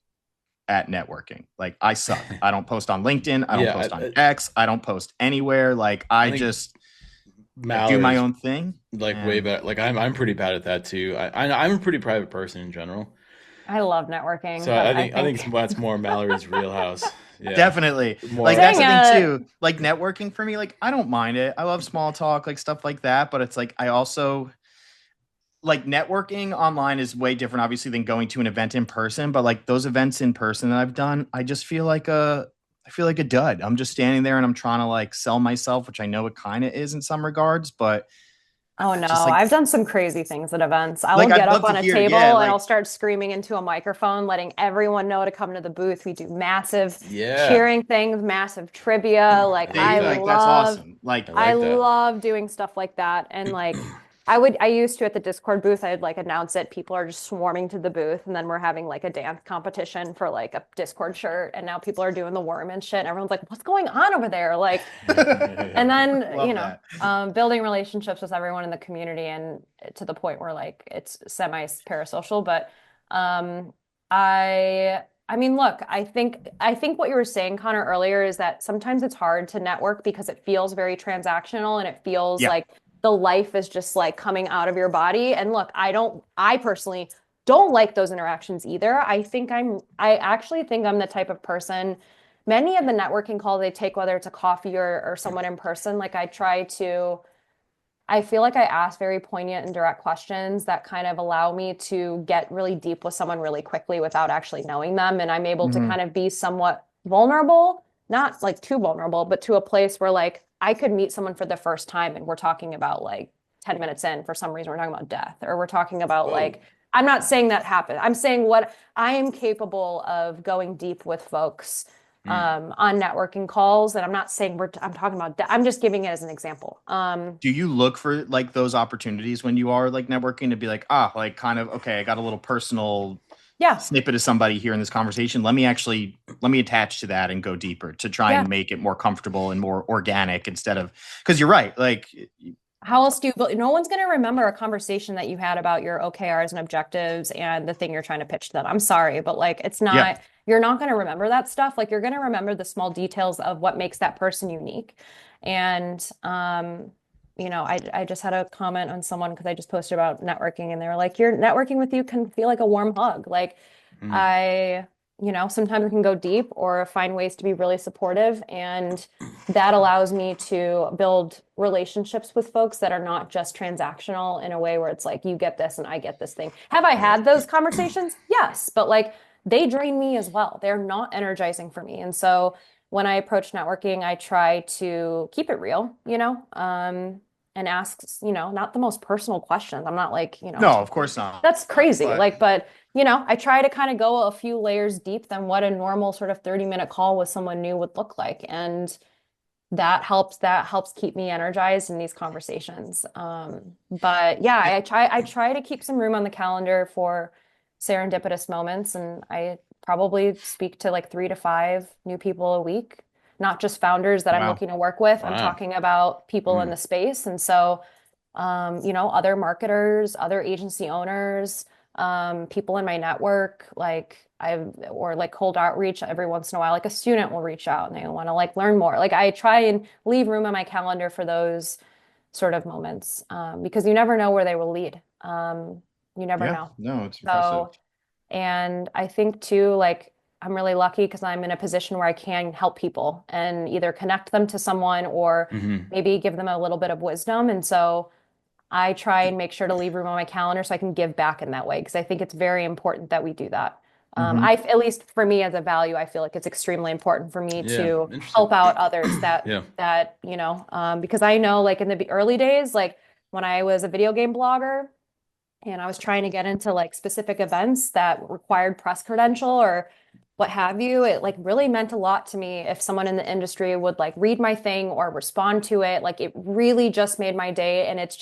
at networking. Like I suck. I don't post on LinkedIn. I don't post on X. I don't post anywhere. Like I just do my own thing. Like way better. Like I'm pretty bad at that too. I'm a pretty private person in general. I love networking. So I think that's more Mallory's wheelhouse. Yeah. Definitely. Like that's the thing too. Like networking for me, like I don't mind it. I love small talk, like stuff like that. But it's like I also like networking online is way different, obviously, than going to an event in person. But like those events in person that I've done, I just feel like a dud. I'm just standing there and I'm trying to like sell myself, which I know it kind of is in some regards, but oh no, I've done some crazy things at events. I will get up on a table and I'll start screaming into a microphone, letting everyone know to come to the booth. We do massive cheering things, massive trivia. Like that's awesome. Like I love doing stuff like that. And like I used to at the Discord booth, I'd like announce it. People are just swarming to the booth, and then we're having like a dance competition for like a Discord shirt. And now people are doing the worm and shit. And everyone's like, what's going on over there? Like, and then, building relationships with everyone in the community and to the point where like it's semi-parasocial. But I mean, look, I think what you were saying, Connor, earlier is that sometimes it's hard to network because it feels very transactional and it feels like the life is just like coming out of your body. And look, I personally don't like those interactions either. I actually think I'm the type of person, many of the networking calls I take, whether it's a coffee or someone in person, like I feel like I ask very poignant and direct questions that kind of allow me to get really deep with someone really quickly without actually knowing them. And I'm able to kind of be somewhat vulnerable not like too vulnerable, but to a place where like I could meet someone for the first time and we're talking about like 10 minutes in, for some reason, we're talking about death, or we're talking about like, I'm not saying that happened. I'm saying what I am capable of going deep with folks on networking calls. And I'm not saying I'm talking about, I'm just giving it as an example. Do you look for like those opportunities when you are like networking to be like, like kind of, okay, I got a little personal snippet of somebody here in this conversation. Let me attach to that and go deeper to try and make it more comfortable and more organic instead of, because you're right. Like, how else do you build? No one's going to remember a conversation that you had about your OKRs and objectives and the thing you're trying to pitch to them. I'm sorry, but like, it's not, you're not going to remember that stuff. Like, you're going to remember the small details of what makes that person unique. And, you know, I just had a comment on someone because I just posted about networking and they were like, your networking with you can feel like a warm hug. Like you know, sometimes it can go deep or find ways to be really supportive. And that allows me to build relationships with folks that are not just transactional in a way where it's like, you get this and I get this thing. Have I had those conversations? Yes. But like, they drain me as well. They're not energizing for me. And so when I approach networking, I try to keep it real, you know, and ask, you know, not the most personal questions. I'm not like, you know, no, of course not. That's crazy. But you know, I try to kind of go a few layers deep than what a normal sort of 30-minute call with someone new would look like. And that helps keep me energized in these conversations. But yeah, I try to keep some room on the calendar for serendipitous moments. And I probably speak to like 3 to 5 new people a week, not just founders that I'm looking to work with. I'm talking about people in the space. And so, you know, other marketers, other agency owners, people in my network, or like cold outreach every once in a while, like a student will reach out and they want to like learn more. Like I try and leave room on my calendar for those sort of moments, because you never know where they will lead. You never know. No, it's impressive. And I think too, like I'm really lucky because I'm in a position where I can help people and either connect them to someone or maybe give them a little bit of wisdom. And so I try and make sure to leave room on my calendar so I can give back in that way, because I think it's very important that we do that. At least for me as a value, I feel like it's extremely important for me to help out others that, you know, because I know like in the early days, like when I was a video game blogger and I was trying to get into like specific events that required press credential or what have you, it like really meant a lot to me if someone in the industry would like read my thing or respond to it. Like it really just made my day. And it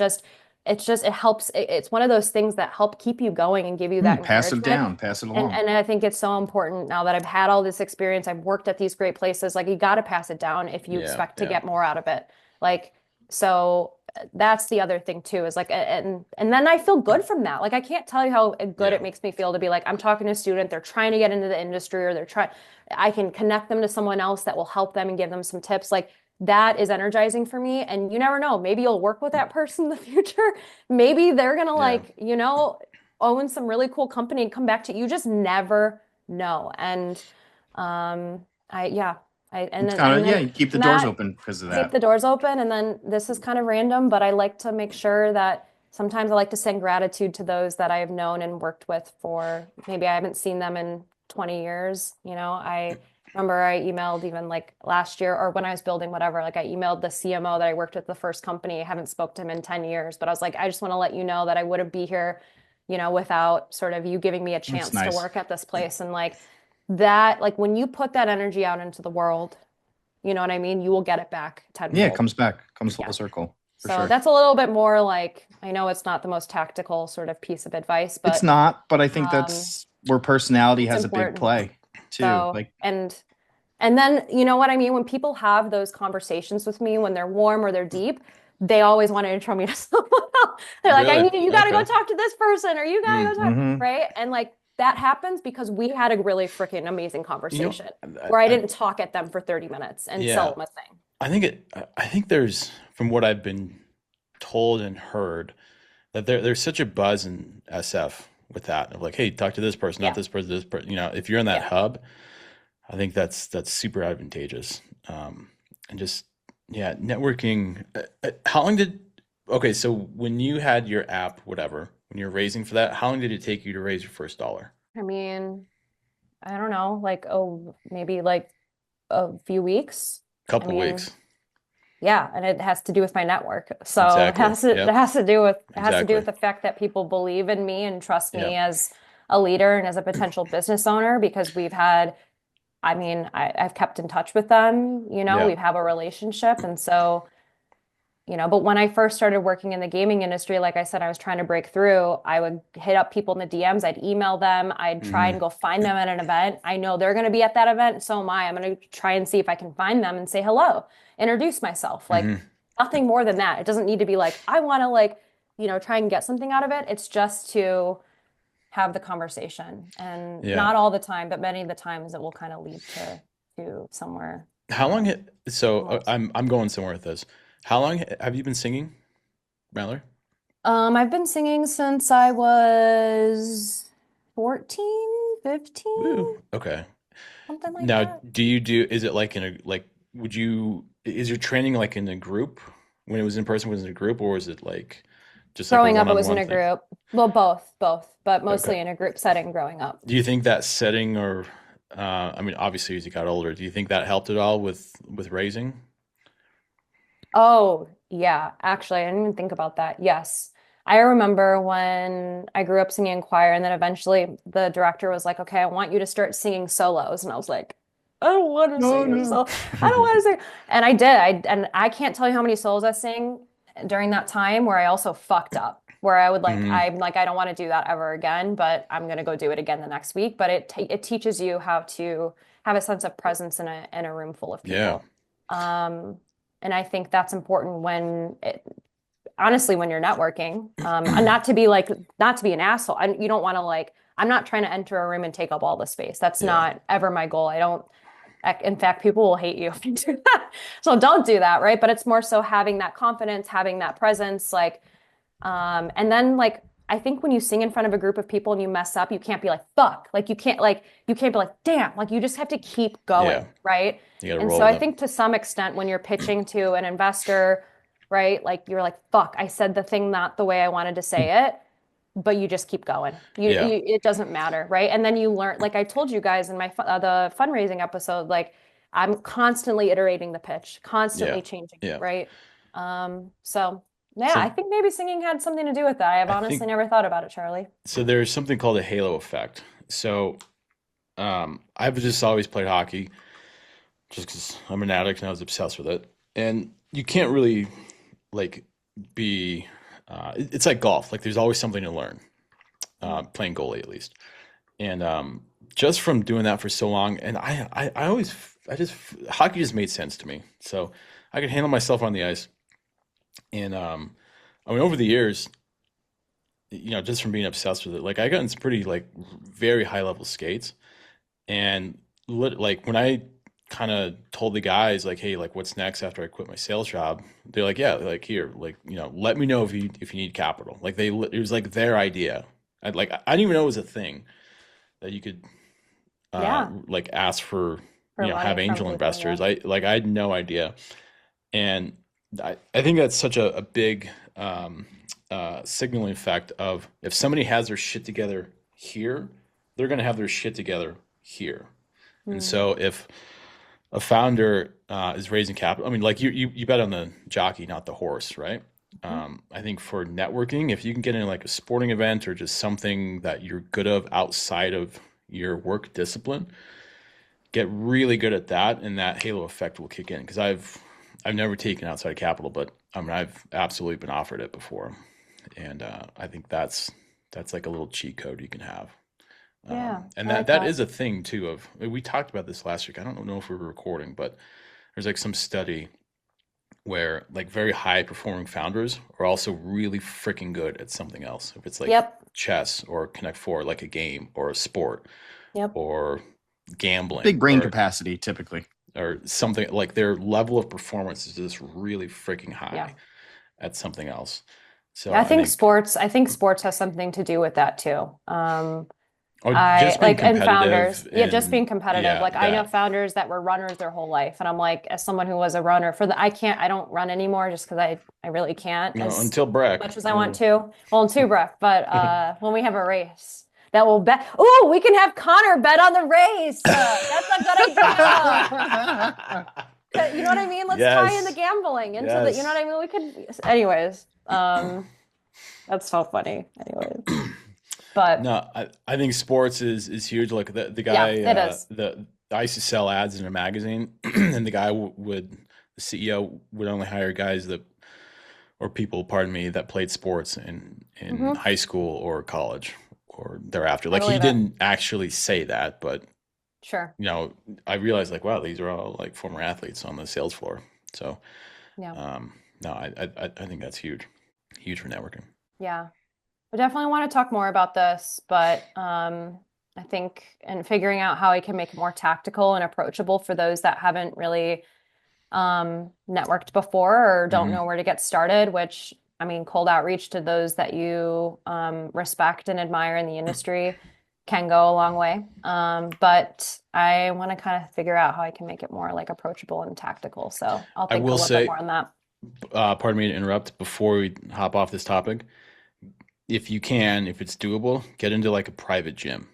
helps. It's one of those things that help keep you going and give you that pass it down, pass it along. And I think it's so important now that I've had all this experience. I've worked at these great places. Like you got to pass it down if you expect to get more out of it. Like, so that's the other thing too, is like, and then I feel good from that. Like, I can't tell you how good it makes me feel to be like, I'm talking to a student, they're trying to get into the industry or I can connect them to someone else that will help them and give them some tips. Like that is energizing for me. And you never know, maybe you'll work with that person in the future. Maybe they're going to like, you know, own some really cool company and come back to you. Just never know. And, you keep the doors open because of that. Keep the doors open. And then this is kind of random, but I like to make sure that sometimes I like to send gratitude to those that I have known and worked with for maybe I haven't seen them in 20 years. You know, I remember I emailed even like last year or when I was building whatever, like I emailed the CMO that I worked with the first company. I haven't spoke to him in 10 years, but I was like, I just want to let you know that I wouldn't be here, you know, without sort of you giving me a chance to work at this place. And like, that, like when you put that energy out into the world, you know what I mean? You will get it back tenfold. Yeah, it comes full circle. So that's a little bit more like, I know it's not the most tactical sort of piece of advice, but it's not, but I think that's where personality has important. A big play too. So, like, and then, you know what I mean? When people have those conversations with me, when they're warm or they're deep, they always want to intro me to someone else. They're like, you got to go talk to this person or you got to go talk, right? And like, that happens because we had a really freaking amazing conversation where I didn't talk at them for 30 minutes and sell them a thing. I think there's, from what I've been told and heard, that there's such a buzz in SF with that of like, hey, talk to this person, not this person, this person. You know, if you're in that hub, I think that's super advantageous. And just networking. How long so when you had your app, whatever, when you're raising for that, how long did it take you to raise your first dollar? I mean, I don't know, like, maybe like a few weeks. Couple I mean, weeks. Yeah, and it has to do with my network. So Exactly. it has to do with Exactly. the fact that people believe in me and trust me Yeah. as a leader and as a potential business owner, because I've kept in touch with them, Yeah. we have a relationship. And so, but when I first started working in the gaming industry, like I said, I was trying to break through. I would hit up people in the DMs, I'd email them, I'd try and go find them at an event. I know they're going to be at that event, so am I. I'm going to try and see if I can find them and say hello, introduce myself. Like nothing more than that. It doesn't need to be like, I want to try and get something out of it. It's just to have the conversation. And not all the time, but many of the times it will kind of lead to somewhere. How long I'm going somewhere with this. How long have you been singing, Mallory? I've been singing since I was 14, 15. Woo. Okay. Something like Now, that. is it like is your training like in a group? When it was in person, was it in a group, or was it like just like Growing a up, it was in one-on-one a thing? group. Well, both, but mostly Okay. in a group setting growing up. Do you think that setting or I mean, obviously as you got older, do you think that helped at all with raising? Oh, yeah. Actually, I didn't even think about that. Yes. I remember when I grew up singing in choir, and then eventually the director was like, okay, I want you to start singing solos. And I was like, I don't want to No, sing a no. solo. I don't want to sing. And I did. And I can't tell you how many solos I sang during that time where I also fucked up, where I would I'm like, I don't want to do that ever again, but I'm going to go do it again the next week. But it teaches you how to have a sense of presence in a room full of Yeah. people. And I think that's important honestly, when you're networking, and not to be an asshole. You don't want to I'm not trying to enter a room and take up all the space. That's Yeah. not ever my goal. In fact, people will hate you if you do that. So don't do that, right? But it's more so having that confidence, having that presence, and then I think when you sing in front of a group of people and you mess up, you can't be like, fuck. You can't be like, damn. You just have to keep going, Yeah. right? You gotta And roll so I with it. think to some extent, when you're pitching to an investor, right? You're like, fuck, I said the thing not the way I wanted to say it, but you just keep going. Yeah. It doesn't matter, right? And then you learn, like I told you guys in the fundraising episode, I'm constantly iterating the pitch, constantly Yeah. changing Yeah. it, right? So yeah, So I think maybe singing had something to do with that. I have I honestly think never thought about it, Charlie. so there's something called a halo effect. So I've just always played hockey just because I'm an addict and I was obsessed with it. And you can't really like be it's like golf. Like there's always something to learn. Playing goalie at least. And just from doing that for so long, and hockey just made sense to me. So I could handle myself on the ice. And I mean, over the years, just from being obsessed with it, I got into pretty very high level skates. And when I kind of told the guys hey, what's next after I quit my sales job, they're like, yeah, here, let me know if you need capital. It was their idea. I didn't even know it was a thing that you could Yeah. ask for For have money from angel people, investors. yeah. I had no idea. And I think that's such a big signaling effect of if somebody has their shit together here, they're going to have their shit together here. And so if a founder is raising capital, I mean, you bet on the jockey, not the horse, right? I think for networking, if you can get in a sporting event or just something that you're good of outside of your work discipline, get really good at that, and that halo effect will kick in. Because I've never taken outside capital, but I mean I've absolutely been offered it before, and I think that's like a little cheat code you can have. Yeah, And I like that that. is a thing too. We talked about this last week. I don't know if we were recording, but there's some study where very high performing founders are also really freaking good at something else. If it's Yep. chess or Connect Four, like a game or a sport Yep. or gambling, Big brain capacity, typically. or something their level of performance is just really freaking high Yeah. at something else. So I think sports has something to do with that too. just being and founders, competitive just being and competitive. yeah, I know that. founders that were runners their whole life, and I'm as someone who was a runner I don't run anymore just because I really can't as Until Breck. much as I want to. Well, in two breath, but when we have a race that will bet. Oh, we can have Connor bet on the race. That's a good idea. You know what I mean? Let's tie in the gambling into the, you know what I mean? We could, anyways, that's so funny. Anyways, but no, I think sports is huge. Like the guy, it is. I used to sell ads in a magazine, and the guy the CEO would only hire guys or people, pardon me, that played sports in high school or college or thereafter. Like he didn't actually say that, but sure. You know, I realized like, wow, these are all like former athletes on the sales floor. So, yeah. No, I think that's huge for networking. Yeah, I definitely want to talk more about this, but I think in figuring out how I can make it more tactical and approachable for those that haven't really networked before or don't know where to get started, which I mean, cold outreach to those that you respect and admire in the industry can go a long way. But I want to kind of figure out how I can make it more like approachable and tactical. So I'll think a little bit more on that. Pardon me to interrupt before we hop off this topic. If you can, if it's doable, get into like a private gym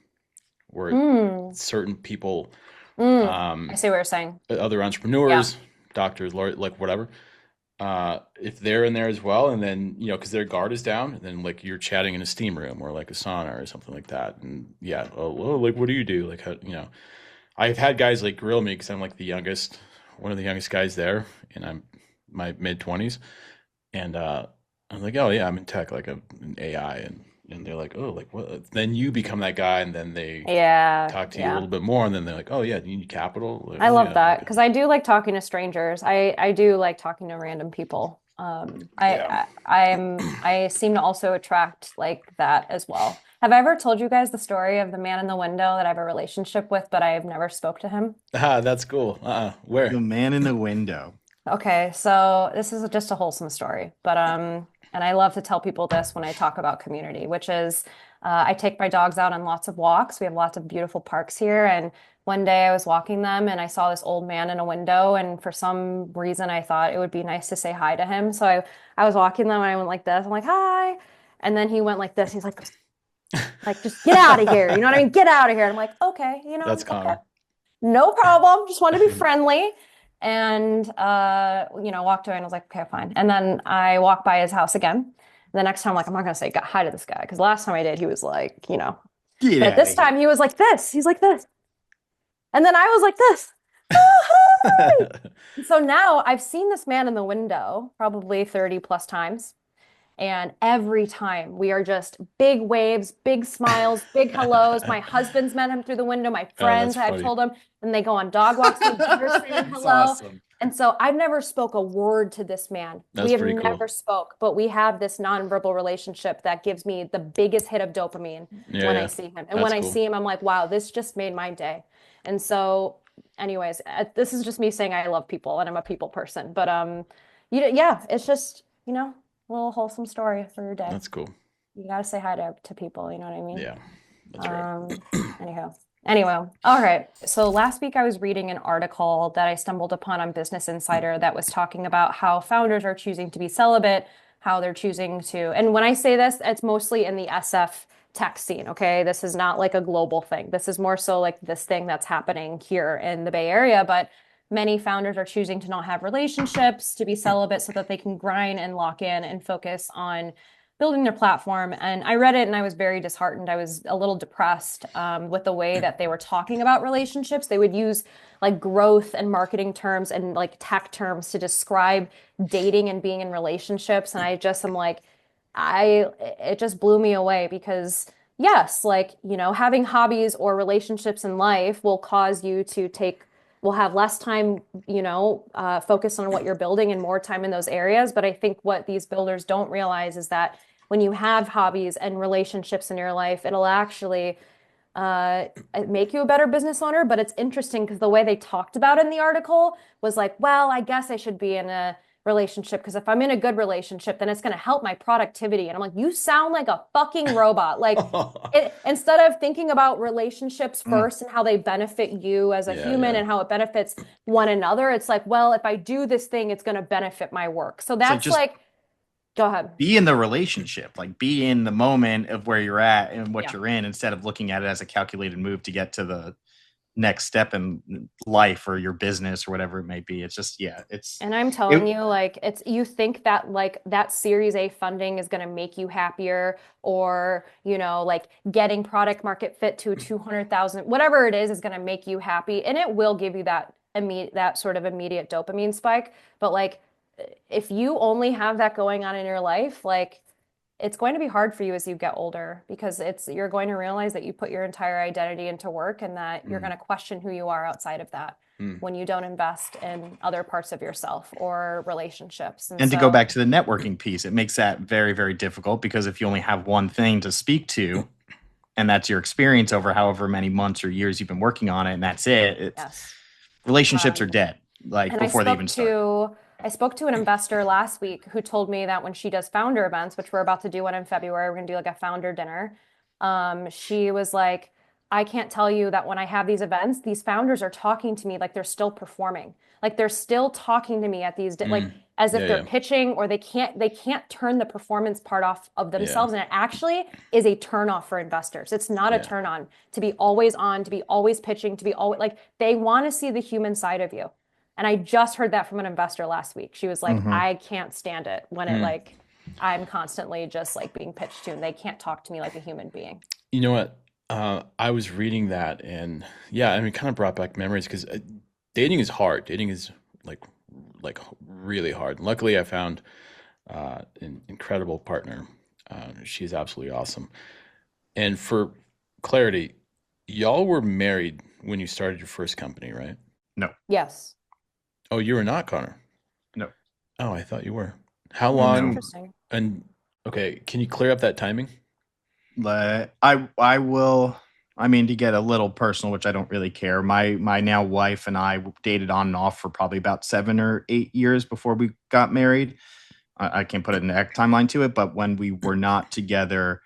where certain people, I see what you're saying. Other entrepreneurs, doctors, lawyers, like whatever, if they're in there as well, and then, you know, because their guard is down, and then like you're chatting in a steam room or like a sauna or something like that. And yeah, like, what do you do? Like, how, you know, I've had guys like grill me because I'm like one of the youngest guys there, and I'm my mid-20s. And I'm like, oh yeah, I'm in tech, like I'm in AI, and they're like, oh, like what? Then you become that guy, and then they talk to you a little bit more, and then they're like, oh yeah, do you need capital? Like, I love that because I do like talking to strangers. I do like talking to random people. I seem to also attract like that as well. Have I ever told you guys the story of the man in the window that I have a relationship with, but I have never spoke to him? That's cool. Where? The man in the window. Okay, so this is just a wholesome story, but and I love to tell people this when I talk about community, which is I take my dogs out on lots of walks. We have lots of beautiful parks here, and one day I was walking them and I saw this old man in a window, and for some reason I thought it would be nice to say hi to him. So I was walking them and I went like this. I'm like, hi. And then he went like this. He's like, just get out of here. You know what I mean? Get out of here. And I'm like, okay, you know, that's Connor. No problem. Just want to be friendly. And, you know, walked away and I was like, okay, fine. And then I walked by his house again. The next time, I'm like, I'm not going to say hi to this guy. Because last time I did, he was like, you know. But this time he was like this. He's like this. And then I was like this. So now I've seen this man in the window probably 30 plus times. And every time we are just big waves, big smiles, big hellos. My husband's met him through the window. My friends, I've told them, and they go on dog walks with saying hello. Awesome. And so I've never spoke a word to this man. We have never spoke, but we have this nonverbal relationship that gives me the biggest hit of dopamine when I see him. And when I see him, I'm like, wow, this just made my day. And so anyways, this is just me saying I love people and I'm a people person. But it's just, you know, a little wholesome story for your day. That's cool. You got to say hi to people, you know what I mean? Yeah, that's right. Anyway, all right. So last week I was reading an article that I stumbled upon on Business Insider that was talking about how founders are choosing to be celibate, how they're choosing to, and when I say this, it's mostly in the SF tech scene, okay? This is not like a global thing. This is more so like this thing that's happening here in the Bay Area, but many founders are choosing to not have relationships, to be celibate so that they can grind and lock in and focus on building their platform. And I read it and I was very disheartened. I was a little depressed with the way that they were talking about relationships. They would use like growth and marketing terms and like tech terms to describe dating and being in relationships. And I just am like, it just blew me away because yes, like, you know, having hobbies or relationships in life will cause you to will have less time, you know, focus on what you're building and more time in those areas. But I think what these builders don't realize is that when you have hobbies and relationships in your life, it'll actually make you a better business owner. But it's interesting because the way they talked about it in the article was like, well, I guess I should be in a relationship because if I'm in a good relationship, then it's going to help my productivity. And I'm like, you sound like a fucking robot. Like instead of thinking about relationships first and how they benefit you as a human and how it benefits one another, it's like, well, if I do this thing, it's going to benefit my work. So that's like, go ahead. Be in the relationship, like be in the moment of where you're at and what you're in instead of looking at it as a calculated move to get to the next step in life or your business or whatever it may be. It's just, and I'm telling you, like, you think that like that Series A funding is going to make you happier, or, you know, like getting product market fit to 200,000, whatever it is going to make you happy. And it will give you that sort of immediate dopamine spike. But like, if you only have that going on in your life, like, it's going to be hard for you as you get older, because you're going to realize that you put your entire identity into work, and that you're going to question who you are outside of that when you don't invest in other parts of yourself or relationships. And to go back to the networking piece, it makes that very, very difficult, because if you only have one thing to speak to, and that's your experience over however many months or years you've been working on it, and that's it, relationships are dead, like, before they even start. I spoke to an investor last week who told me that when she does founder events, which we're about to do one in February, we're going to do like a founder dinner. She was like, I can't tell you that when I have these events, these founders are talking to me like they're still performing. Like they're still talking to me at these, like as if they're pitching, or they can't turn the performance part off of themselves. And it actually is a turn off for investors. It's not a turn on to be always on, to be always pitching, to be always like, they want to see the human side of you. And I just heard that from an investor last week. She was like, I can't stand it when it like, I'm constantly just like being pitched to, and they can't talk to me like a human being. You know what? I was reading that, and I mean, it kind of brought back memories, because dating is hard. Dating is like really hard. Luckily, I found an incredible partner. She's absolutely awesome. And for clarity, y'all were married when you started your first company, right? No. Yes. Oh, you were not, Connor? No. Oh, I thought you were. How long? Interesting. And okay, can you clear up that timing? I will. I mean, to get a little personal, which I don't really care. My now wife and I dated on and off for probably about 7 or 8 years before we got married. I can't put an exact timeline to it, but when we were not together,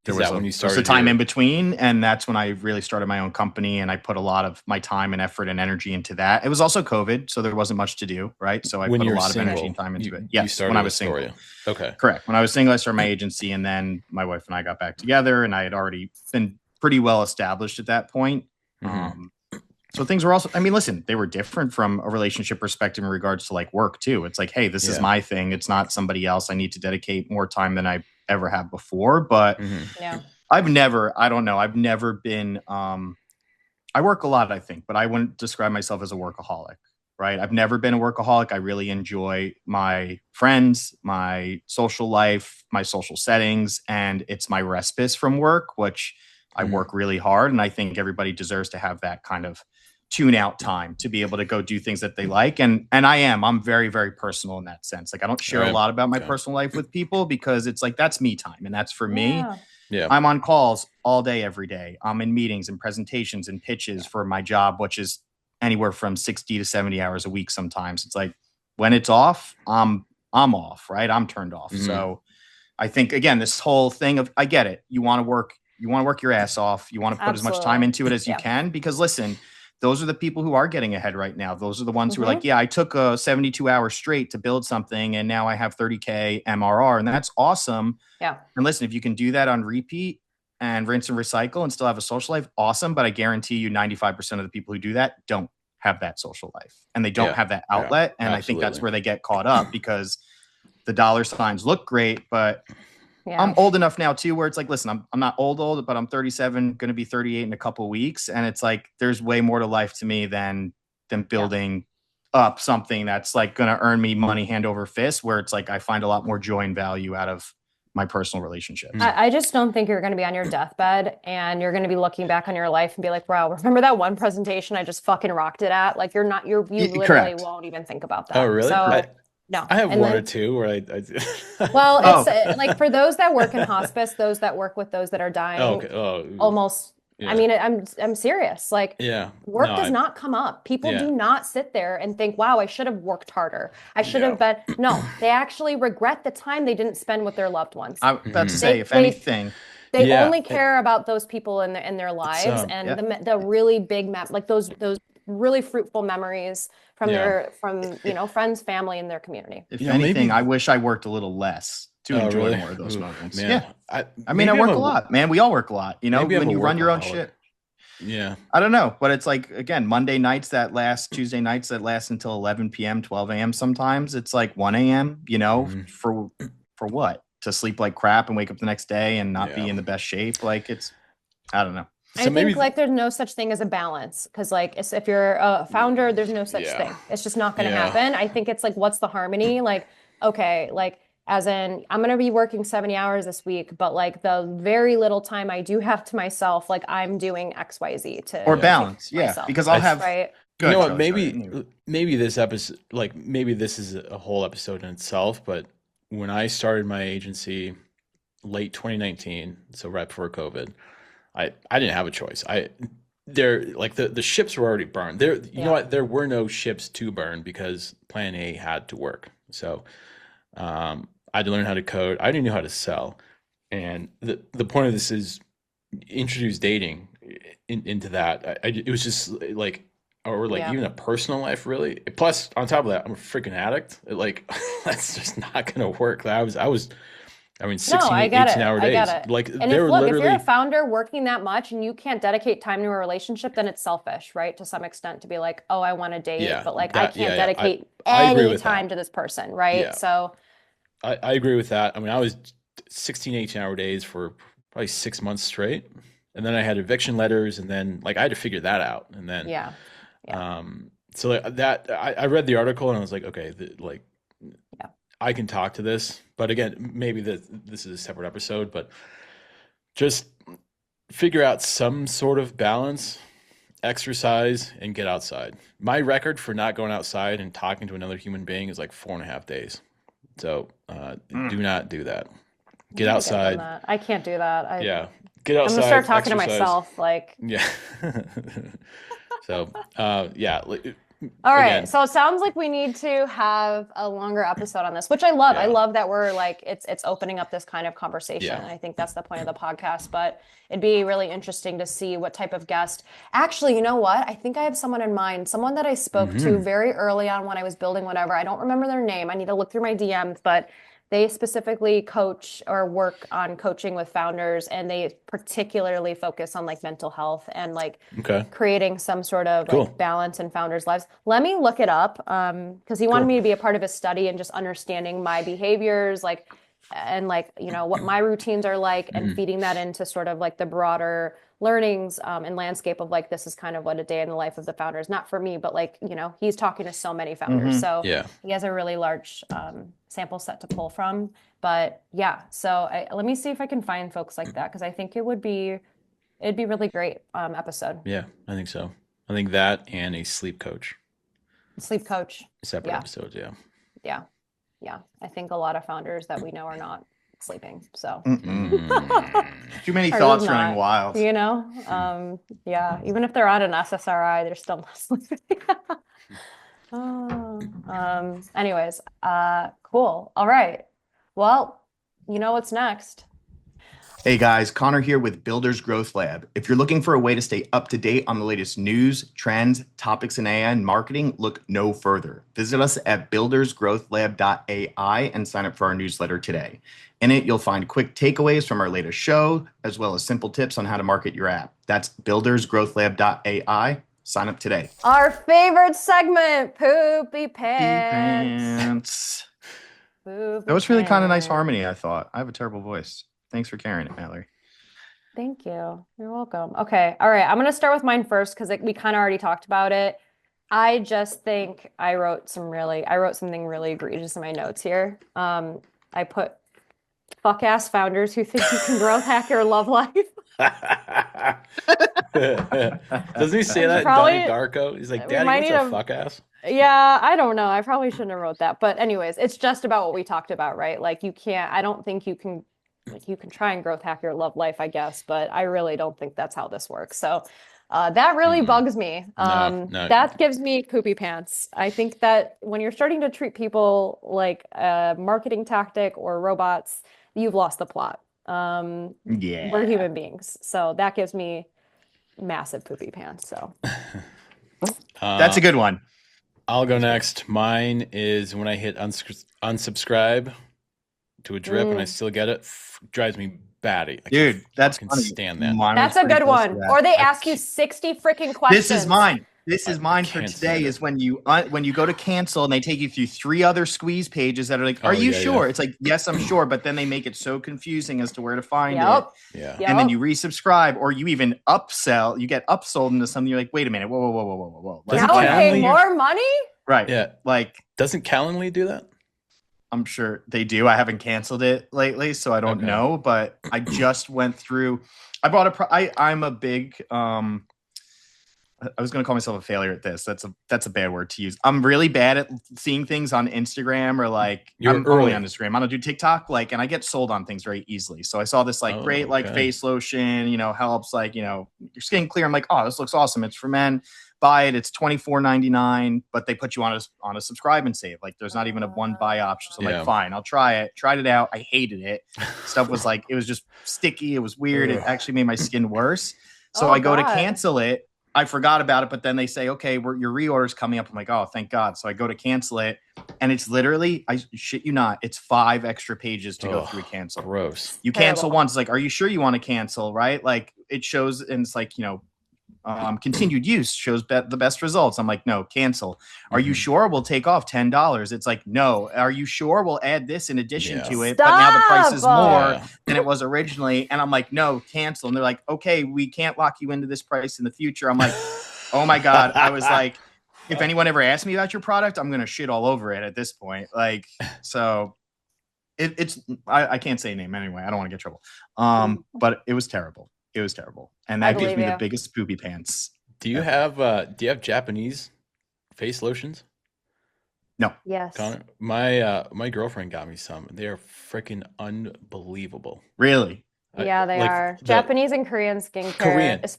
there was a time in between, and that's when I really started my own company, and I put a lot of my time and effort and energy into that. It was also COVID, so there wasn't much to do, right? So I put a lot of energy and time into it. Yes, when I was single. Okay. Correct. When I was single, I started my agency, and then my wife and I got back together, and I had already been pretty well established at that point. So things were also, I mean, listen, they were different from a relationship perspective in regards to like work too. It's like, hey, this is my thing. It's not somebody else. I need to dedicate more time than I ever have before. But I've never been, I work a lot, I think, but I wouldn't describe myself as a workaholic, right? I've never been a workaholic. I really enjoy my friends, my social life, my social settings, and it's my respite from work, which I work really hard. And I think everybody deserves to have that kind of tune out time to be able to go do things that they like. And I'm very, very personal in that sense. Like I don't share a lot about my personal life with people, because it's like, that's me time. And that's for me. Yeah. I'm on calls all day, every day. I'm in meetings and presentations and pitches for my job, which is anywhere from 60 to 70 hours a week. Sometimes it's like when it's off, I'm off, right? I'm turned off. So I think, again, this whole thing of, I get it. You want to work your ass off. You want to put as much time into it as you can, because listen, those are the people who are getting ahead right now. Those are the ones who are like, yeah, I took a 72 hours straight to build something, and now I have 30K MRR, and that's awesome. Yeah. And listen, if you can do that on repeat and rinse and recycle and still have a social life, awesome. But I guarantee you 95% of the people who do that don't have that social life, and they don't have that outlet. And I think that's where they get caught up, because the dollar signs look great, but I'm old enough now too, where it's like, listen, I'm not old, but I'm 37, going to be 38 in a couple of weeks. And it's like, there's way more to life to me than building up something that's like going to earn me money hand over fist, where it's like, I find a lot more joy and value out of my personal relationships. I just don't think you're going to be on your deathbed and you're going to be looking back on your life and be like, wow, remember that one presentation I just fucking rocked it at? Like you literally won't even think about that. Oh, really? So, no. I have one or two where I well, it's like for those that work in hospice, those that work with those that are dying, almost. Yeah. I mean, I'm serious. Like, work does not come up. People do not sit there and think, wow, I should have worked harder. I should have been. No, they actually regret the time they didn't spend with their loved ones. I was about to say, if anything. They only care about those people in their lives and the really big like those really fruitful memories from friends, family, and their community. If anything, I wish I worked a little less to enjoy more of those moments. Man. I mean, I work a lot, man. We all work a lot, when you run your own shit. Yeah. I don't know, but it's like, again, Monday nights that last, Tuesday nights that last until 11 p.m., 12 a.m. Sometimes it's like 1 a.m., for what? To sleep like crap and wake up the next day and not be in the best shape. Like I don't know. I think like there's no such thing as a balance, because like if you're a founder, there's no such thing. It's just not going to happen. I think it's like, what's the harmony? Like, okay, like as in I'm going to be working 70 hours this week, but like the very little time I do have to myself, like I'm doing XYZ to or balance. Yeah. myself. Because I'll have, right. You know what? Maybe this episode, like maybe this is a whole episode in itself, but when I started my agency late 2019, so right before COVID, I didn't have a choice. The ships were already burned. You know what? There were no ships to burn because Plan A had to work. So I had to learn how to code. I didn't know how to sell. And the point of this is introduce dating into that. It was just like, or like even a personal life, really. Plus, on top of that, I'm a freaking addict. That's just not going to work. I mean, 16, 18-hour days. I get it. Like, and if you're a founder working that much and you can't dedicate time to a relationship, then it's selfish, right? To some extent, to be like, oh, I want to date, but like I can't dedicate any time to this person, right? Yeah. So I agree with that. I mean, I was 16, 18-hour days for probably 6 months straight. And then I had eviction letters, and then like I had to figure that out. And then so like that I read the article and I was like, okay, I can talk to this, but again, maybe this is a separate episode, but just figure out some sort of balance, exercise, and get outside. My record for not going outside and talking to another human being is like 4.5 days. So do not do that. Get outside. I can't do that. Get outside. I'm gonna start talking to myself. Like, So all right. Again. So it sounds like we need to have a longer episode on this, which I love. I love that we're like, it's opening up this kind of conversation. And I think that's the point of the podcast, but it'd be really interesting to see what type of guest. Actually, you know what? I think I have someone in mind, someone that I spoke to very early on when I was building whatever. I don't remember their name. I need to look through my DMs, but they specifically coach or work on coaching with founders, and they particularly focus on like mental health and like creating some sort of like balance in founders' lives. Let me look it up because he wanted me to be a part of his study and just understanding my behaviors, like, and like, what my routines are like, and feeding that into sort of like the broader learnings and landscape of like, this is kind of what a day in the life of the founder is. Not for me, but like, he's talking to so many founders. So he has a really large sample set to pull from. But so let me see if I can find folks like that, because I think it'd be really great episode. Yeah, I think so. I think that and a sleep coach. Separate episodes, Yeah. I think a lot of founders that we know are not sleeping. So too many thoughts running wild. Even if they're on an SSRI, they're still not sleeping. Anyways, cool. All right. Well, what's next? Hey guys, Connor here with Builders Growth Lab. If you're looking for a way to stay up to date on the latest news, trends, topics in AI and marketing, look no further. Visit us at buildersgrowthlab.ai and sign up for our newsletter today. In it, you'll find quick takeaways from our latest show, as well as simple tips on how to market your app. That's buildersgrowthlab.ai. Sign up today. Our favorite segment, Poopy Pants. That was really kind of nice harmony, I thought. I have a terrible voice. Thanks for carrying it, Mallory. Thank you. You're welcome. Okay. All right. I'm going to start with mine first because we kind of already talked about it. I just think I wrote something really egregious in my notes here. I put fuck ass founders who think you can growth hack your love life. Doesn't he say that in Donnie Darko? He's like, Daddy, what's a fuck ass? Yeah, I don't know. I probably shouldn't have wrote that. But anyways, it's just about what we talked about, right? Like I don't think you can try and growth hack your love life, I guess, but I really don't think that's how this works. So that really bugs me. No. That gives me poopy pants. I think that when you're starting to treat people like a marketing tactic or robots, you've lost the plot. We're human beings. So that gives me massive poopy pants. So that's a good one. I'll go next. Mine is when I hit unsubscribe to a drip and I still get it. Drives me batty. Dude, that's fucking funny. stand that. Mine That's was a pretty good close to one. that. Or they ask you 60 freaking questions. This is mine. This is I mine for can't today. stand Is it. when you go to cancel and they take you through 3 other squeeze pages that are like, Oh, "Are you yeah, sure?" yeah. It's like, "Yes, I'm sure," but then they make it so confusing as to where to find it. Yep. Yeah. Yep. And then you resubscribe, or you even upsell. You get upsold into something. You're like, "Wait a minute, whoa!" Doesn't Now I'm Calendly- paying more money? Right? Yeah. Like, Doesn't Calendly do that? I'm sure they do. I haven't canceled it lately, so I don't Okay. know. But I just went through. I bought I'm a big. I was going to call myself a failure at this. That's a bad word to use. I'm really bad at seeing things on Instagram or like You're I'm only early. on Instagram. I don't do TikTok, and I get sold on things very easily. So I saw this Oh, great okay. face lotion, helps your skin clear. I'm like, oh, this looks awesome. It's for men. Buy it. It's $24.99, but they put you on a subscribe and save. Like there's not even a one buy option. So I'm Yeah. like, fine, I'll try it. Tried it out. I hated it. Stuff was it was just sticky. It was weird. It Ugh. actually made my skin worse. So Oh, I go to God. cancel it. I forgot about it, but then they say, okay, your reorder's coming up. I'm like, oh, thank God. So I go to cancel it, and it's literally, I shit you not, it's 5 extra pages to go Ugh, through cancel. Gross. You cancel Terrible. once, it's like, are you sure you want to cancel? Right? Like it shows, and it's like, continued use shows the best results. I'm like, no, cancel. Are you Mhm. sure? We'll take off $10. It's like, no. Are you sure? We'll add this in addition Yeah. to it, but now the price is Stop! more Yeah. than it was originally. And I'm like, no, cancel. And they're like, okay, we can't lock you into this price in the future. I'm like, oh my God. I was like, if anyone ever asks me about your product, I'm going to shit all over it at this point. So I can't say a name anyway. I don't want to get in trouble. But it was terrible. It was terrible. And I that gives believe me the you. biggest poopy pants. Do you have Japanese face lotions, Yes. Connor? My girlfriend got me some. They are freaking unbelievable. Really? Yeah, they are. the Japanese and Korean skincare. Korean. It's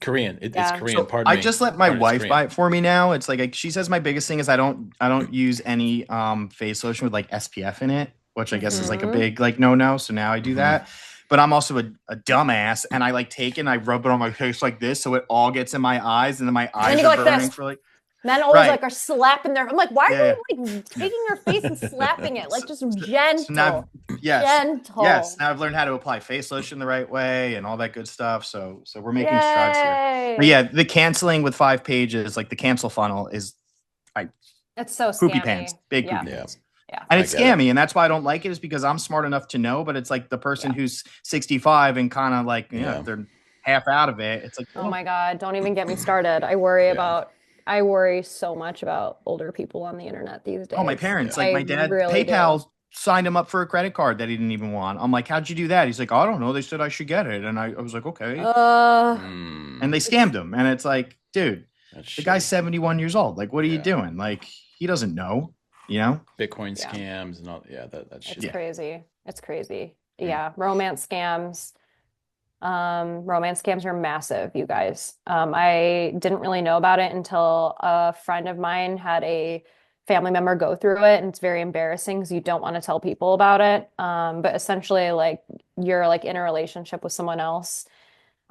Yeah. Korean. So Pardon I me. just let my Pardon, it's wife Korean. buy it for me now. It's like she says my biggest thing is I don't use any face lotion with SPF in it, which I guess is a Mhm. big no. So now I do Mhm. that. But I'm also a dumbass, and I take it and I rub it on my face like this, so it all gets in my eyes, and then my eyes you go are like burning this. for Men always Right. are slapping their. I'm like, why Yeah, are you taking your face and slapping it? Just gentle. So now, yes, Gentle. yes. Now I've learned how to apply face lotion the right way and all that good stuff. So we're making strides here. Yay. But yeah, the canceling with 5 pages, the cancel funnel is It's so poopy scammy. pants, big Yeah. poopy Yeah. pants. Yeah. And I it's get it. scammy, and that's why I don't like it, is because I'm smart enough to know, but it's the person who's 65 and kind of Yeah. they're half out of it. It's like, Oh my God, don't even get me started. I worry so much about older people on the internet these days. oh, my parents, I my dad, really PayPal signed him up for a credit card that he didn't even want. I'm like, how'd you do that? He's like, I don't know. They said I should get it. And I was like, okay. do. And they scammed him. And it's like, dude, That's the guy's shitty. 71 years old. What are you Yeah. doing? He doesn't know, Bitcoin Yeah. scams and all. Yeah, that's It's shitty. crazy. It's crazy. Mm. Yeah, romance scams. Romance scams are massive, you guys. I didn't really know about it until a friend of mine had a family member go through it, and it's very embarrassing because you don't want to tell people about it. But essentially, you're in a relationship with someone else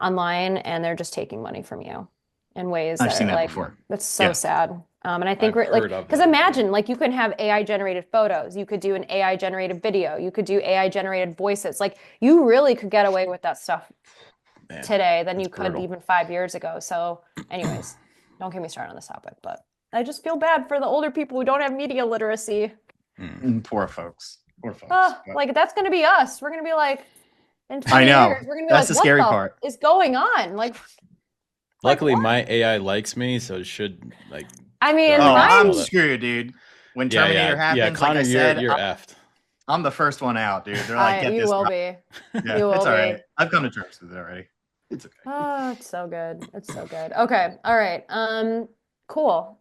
online, and they're just taking money from you in ways I've that seen are that before. that's so Yeah. sad. And I think I've we're heard of because that. imagine you can have AI generated photos, you could do an AI generated video, you could do AI generated voices. You really could get away with that stuff Man, today than you that's could brutal. even 5 years ago. So, anyways, don't get me started on this topic, but I just feel bad for the older people who don't have media literacy. Poor folks. Poor folks. But That's gonna be us. We're gonna be in 20 I know. years, we're gonna be That's the scary what part. is going on? Luckily, what? my AI likes me, so it should I mean, oh, I'm mine's screwed, dude. When Yeah, Terminator happens, yeah. Connor, I said, you're effed. I'm the first one out, dude. They're like, get you this. will guy. be. Yeah, You will it's all be. right. I've come to terms with it already. It's okay. Oh, it's so good. It's so good. Okay. All right. Cool.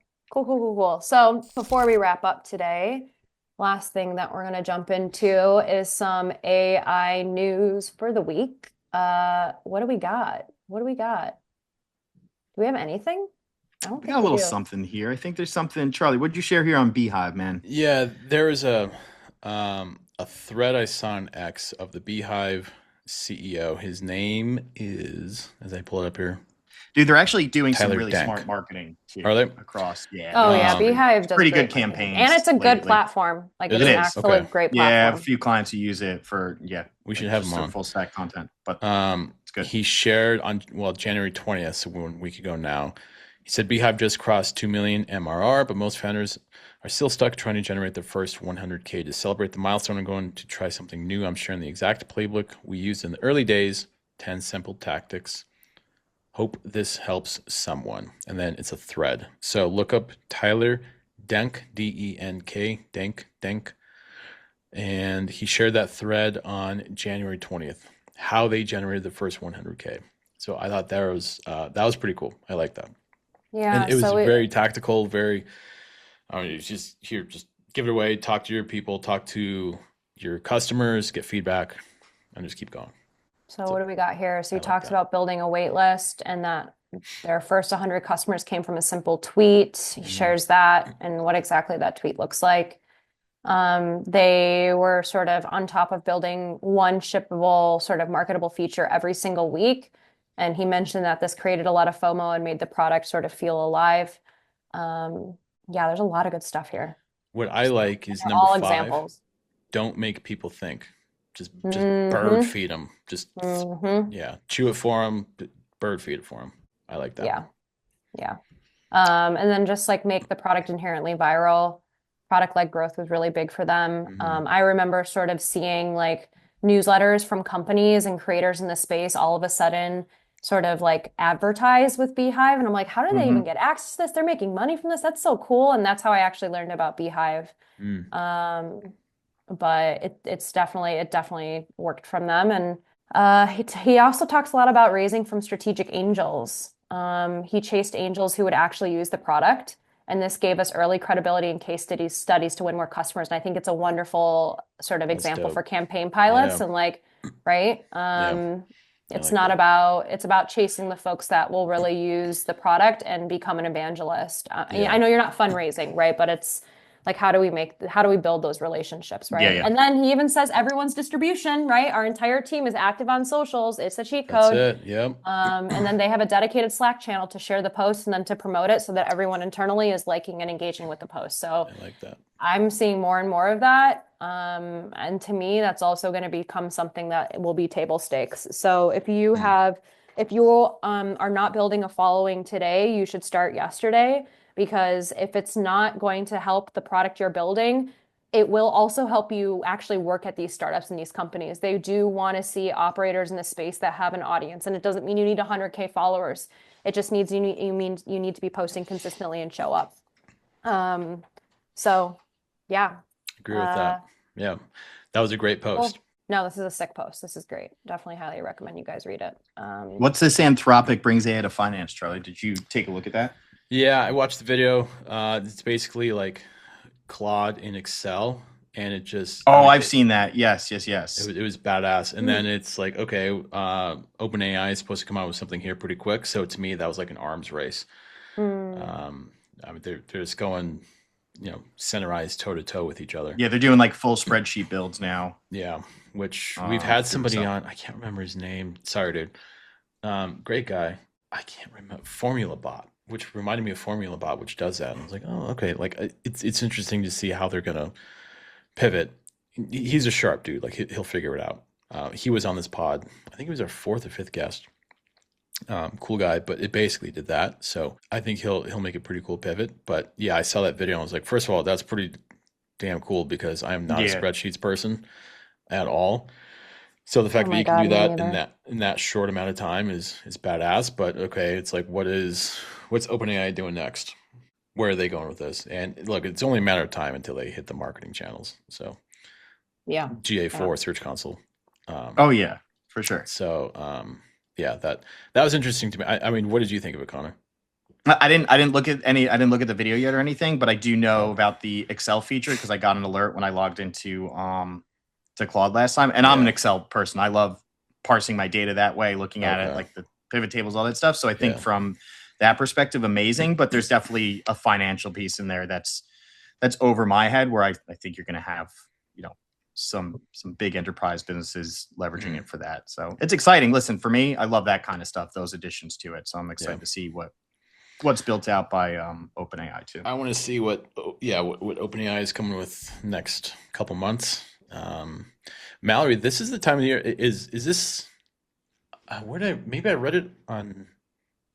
So before we wrap up today, last thing that we're gonna jump into is some AI news for the week. What do we got? Do we have anything? I don't We think got a little do. something here. I think there's something. Charlie, what did you share here on Beehive, man? Yeah, there is a thread I saw on X of the Beehive CEO. His name is, as I pull it up here, Dude, they're actually doing some Tyler really Denk. smart marketing too, Are they? across. Yeah. Oh yeah, Um, Beehive does pretty great good marketing. campaigns And it's a good lately. platform. Like It it's an is? absolute Okay. great Yeah, I have a platform. few clients who use it for We should like, have just him their on. full stack content, but it's good. He shared on January 20th, so 1 week ago now. He said Beehive just crossed 2 million MRR, but most founders are still stuck trying to generate their first 100K. To celebrate the milestone, I'm going to try something new. I'm sharing the exact playbook we used in the early days, 10 simple tactics. Hope this helps someone. And then it's a thread. So look up Tyler Denk, D-E-N-K, Denk. And he shared that thread on January 20th, how they generated the first 100K. So I thought that was pretty cool. I like that. Yeah. And it was very tactical, very, it's just here, just give it away, talk to your people, talk to your customers, get feedback, and just keep going. So what do we got here? So he like talks that. about building a wait list and that their first 100 customers came from a simple tweet. He shares that and what exactly that tweet looks like. They were sort of on top of building one shippable, sort of marketable feature every single week. And he mentioned that this created a lot of FOMO and made the product sort of feel alive. Yeah, there's a lot of good stuff here. What I like is They're number all 5. examples. Don't make people think. Just Mhm. bird feed them. Just Mhm. yeah, chew it for them, bird feed it for them. I like that. Yeah. And then just like make the product inherently viral. Product-led growth was really big for them. I remember sort of seeing like newsletters from companies and creators in the space all of a sudden sort of like advertise with Beehive. And I'm like, how do they even get access to this? They're making money from this. That's so cool. And that's how I actually learned about Beehive. But it definitely worked from them. And he also talks a lot about raising from strategic angels. He chased angels who would actually use the product. And this gave us early credibility and case studies to win more customers. And I think it's a wonderful sort of example dope. for campaign pilots. Yeah. And like, right? It's like not that. about, it's about chasing the folks that will really use the product and become an evangelist. Yeah. I know you're not fundraising, right? But it's like, how do we build those relationships, right? Yeah. And then he even says everyone's distribution, right? Our entire team is active on socials. It's a cheat That's code. it. Yep. And then they have a dedicated Slack channel to share the posts and then to promote it so that everyone internally is liking and engaging with the post. So I like that. I'm seeing more and more of that. And to me, that's also going to become something that will be table stakes. So if you are not building a following today, you should start yesterday, because if it's not going to help the product you're building, it will also help you actually work at these startups and these companies. They do want to see operators in the space that have an audience, and it doesn't mean you need 100K followers. It just means you need to be posting consistently and show up. So yeah. Agree with that. Yeah. That was a great post. No, this is a sick post. This is great. Definitely highly recommend you guys read it. What's this Anthropic brings AI to finance, Charlie? Did you take a look at that? Yeah, I watched the video. It's basically like Claude in Excel, and it just I've seen that. Yes. It was badass. And then it's like, okay, OpenAI is supposed to come out with something here pretty quick. So to me, that was like an arms race. I mean, they're just going, centerized toe to toe with each other. Yeah, they're doing like full spreadsheet builds now. Yeah, which we've had somebody on. I can't remember his name. Sorry, dude. Great guy. I can't remember. Formula Bot, which reminded me of Formula Bot, which does that. And I was like, oh, okay. Like it's interesting to see how they're gonna pivot. He's a sharp dude. Like he'll figure it out. He was on this pod. I think he was our 4th or 5th guest. Cool guy, but it basically did that. So I think he'll make a pretty cool pivot. But yeah, I saw that video and I was like, first of all, that's pretty damn cool, because I am not a spreadsheets person at all. So the fact that you can do that in that short amount of time is badass. But okay, it's like what's OpenAI doing next? Where are they going with this? And look, it's only a matter of time until they hit the marketing channels. So yeah, GA4 Search Console. Yeah, for sure. So yeah, that was interesting to me. I mean, what did you think of it, Connor? I didn't look at the video yet or anything, but I do know about the Excel feature because I got an alert when I logged into to Claude last time. And I'm an Excel person. I love parsing my data that way, looking at it, like the pivot tables, all that stuff. So I think from that perspective, amazing. But there's definitely a financial piece in there that's over my head, where I think you're going to have some big enterprise businesses leveraging it for that. So it's exciting. Listen, for me, I love that kind of stuff, those additions to it. So I'm excited to see what's built out by OpenAI too. I want to see what OpenAI is coming with next couple months. Mallory, this is the time of the year. Is this maybe I read it on,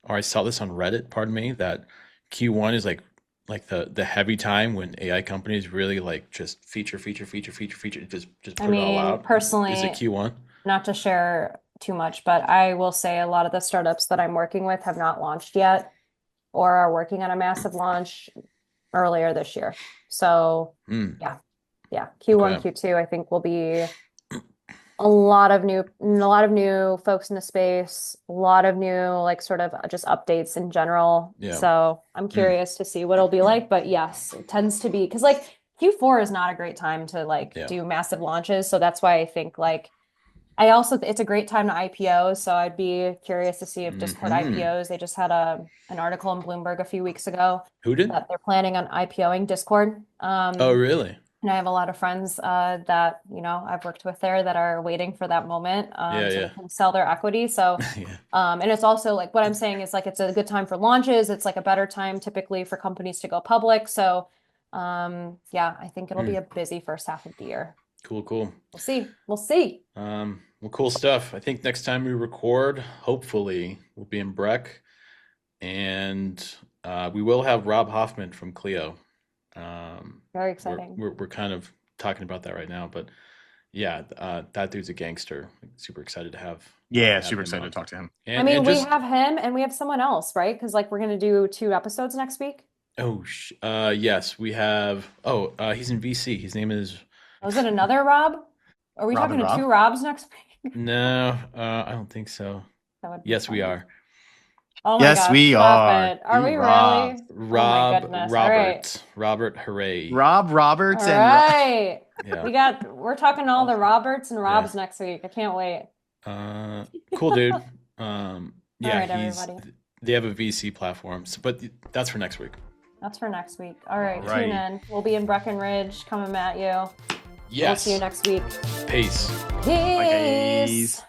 or I saw this on Reddit, pardon me, that Q1 is like the heavy time when AI companies really like just feature, just put it all out. Personally, is it Q1? Not to share too much, but I will say a lot of the startups that I'm working with have not launched yet or are working on a massive launch earlier this year. So yeah, Q1, okay. Q2, I think will be a lot of new folks in the space, a lot of new like sort of just updates in general. Yeah. So I'm curious to see what it'll be like, but yes, it tends to be because like Q4 is not a great time to like do massive launches. So that's why I think like it's a great time to IPO. So I'd be curious to see if Discord IPOs. They just had an article in Bloomberg a few weeks ago. Who did? That they're planning on IPOing Discord. Oh, really? And I have a lot of friends that, I've worked with there that are waiting for that moment so they can sell their equity. So, and it's also like what I'm saying is like it's a good time for launches. It's like a better time typically for companies to go public. So, I think it'll be a busy first half of the year. Cool. We'll see. Well, cool stuff. I think next time we record, hopefully, we'll be in Breck, and we will have Rob Hoffman from Clio. Very exciting. We're kind of talking about that right now, but that dude's a gangster. Super excited to have. Yeah, super excited to talk to him. And we have him and we have someone else, right? Because like we're gonna do 2 episodes next week. Oh, yes, we have. Oh, he's in VC. His name is. Was it another Rob? Are we talking to 2 Robs next week? No, I don't think so. Yes, we are. Oh my gosh, we are. Are we really? Rob, oh my goodness. Robert, Robert, hooray! Rob Roberts all and right. We're talking to all the Roberts and Robs next week. I can't wait. Cool dude. All right, everybody. They have a VC platform, but that's for next week. That's for next week. All right, tune in. We'll be in Breckenridge coming at you. Yes. We'll see you next week. Peace. Peace.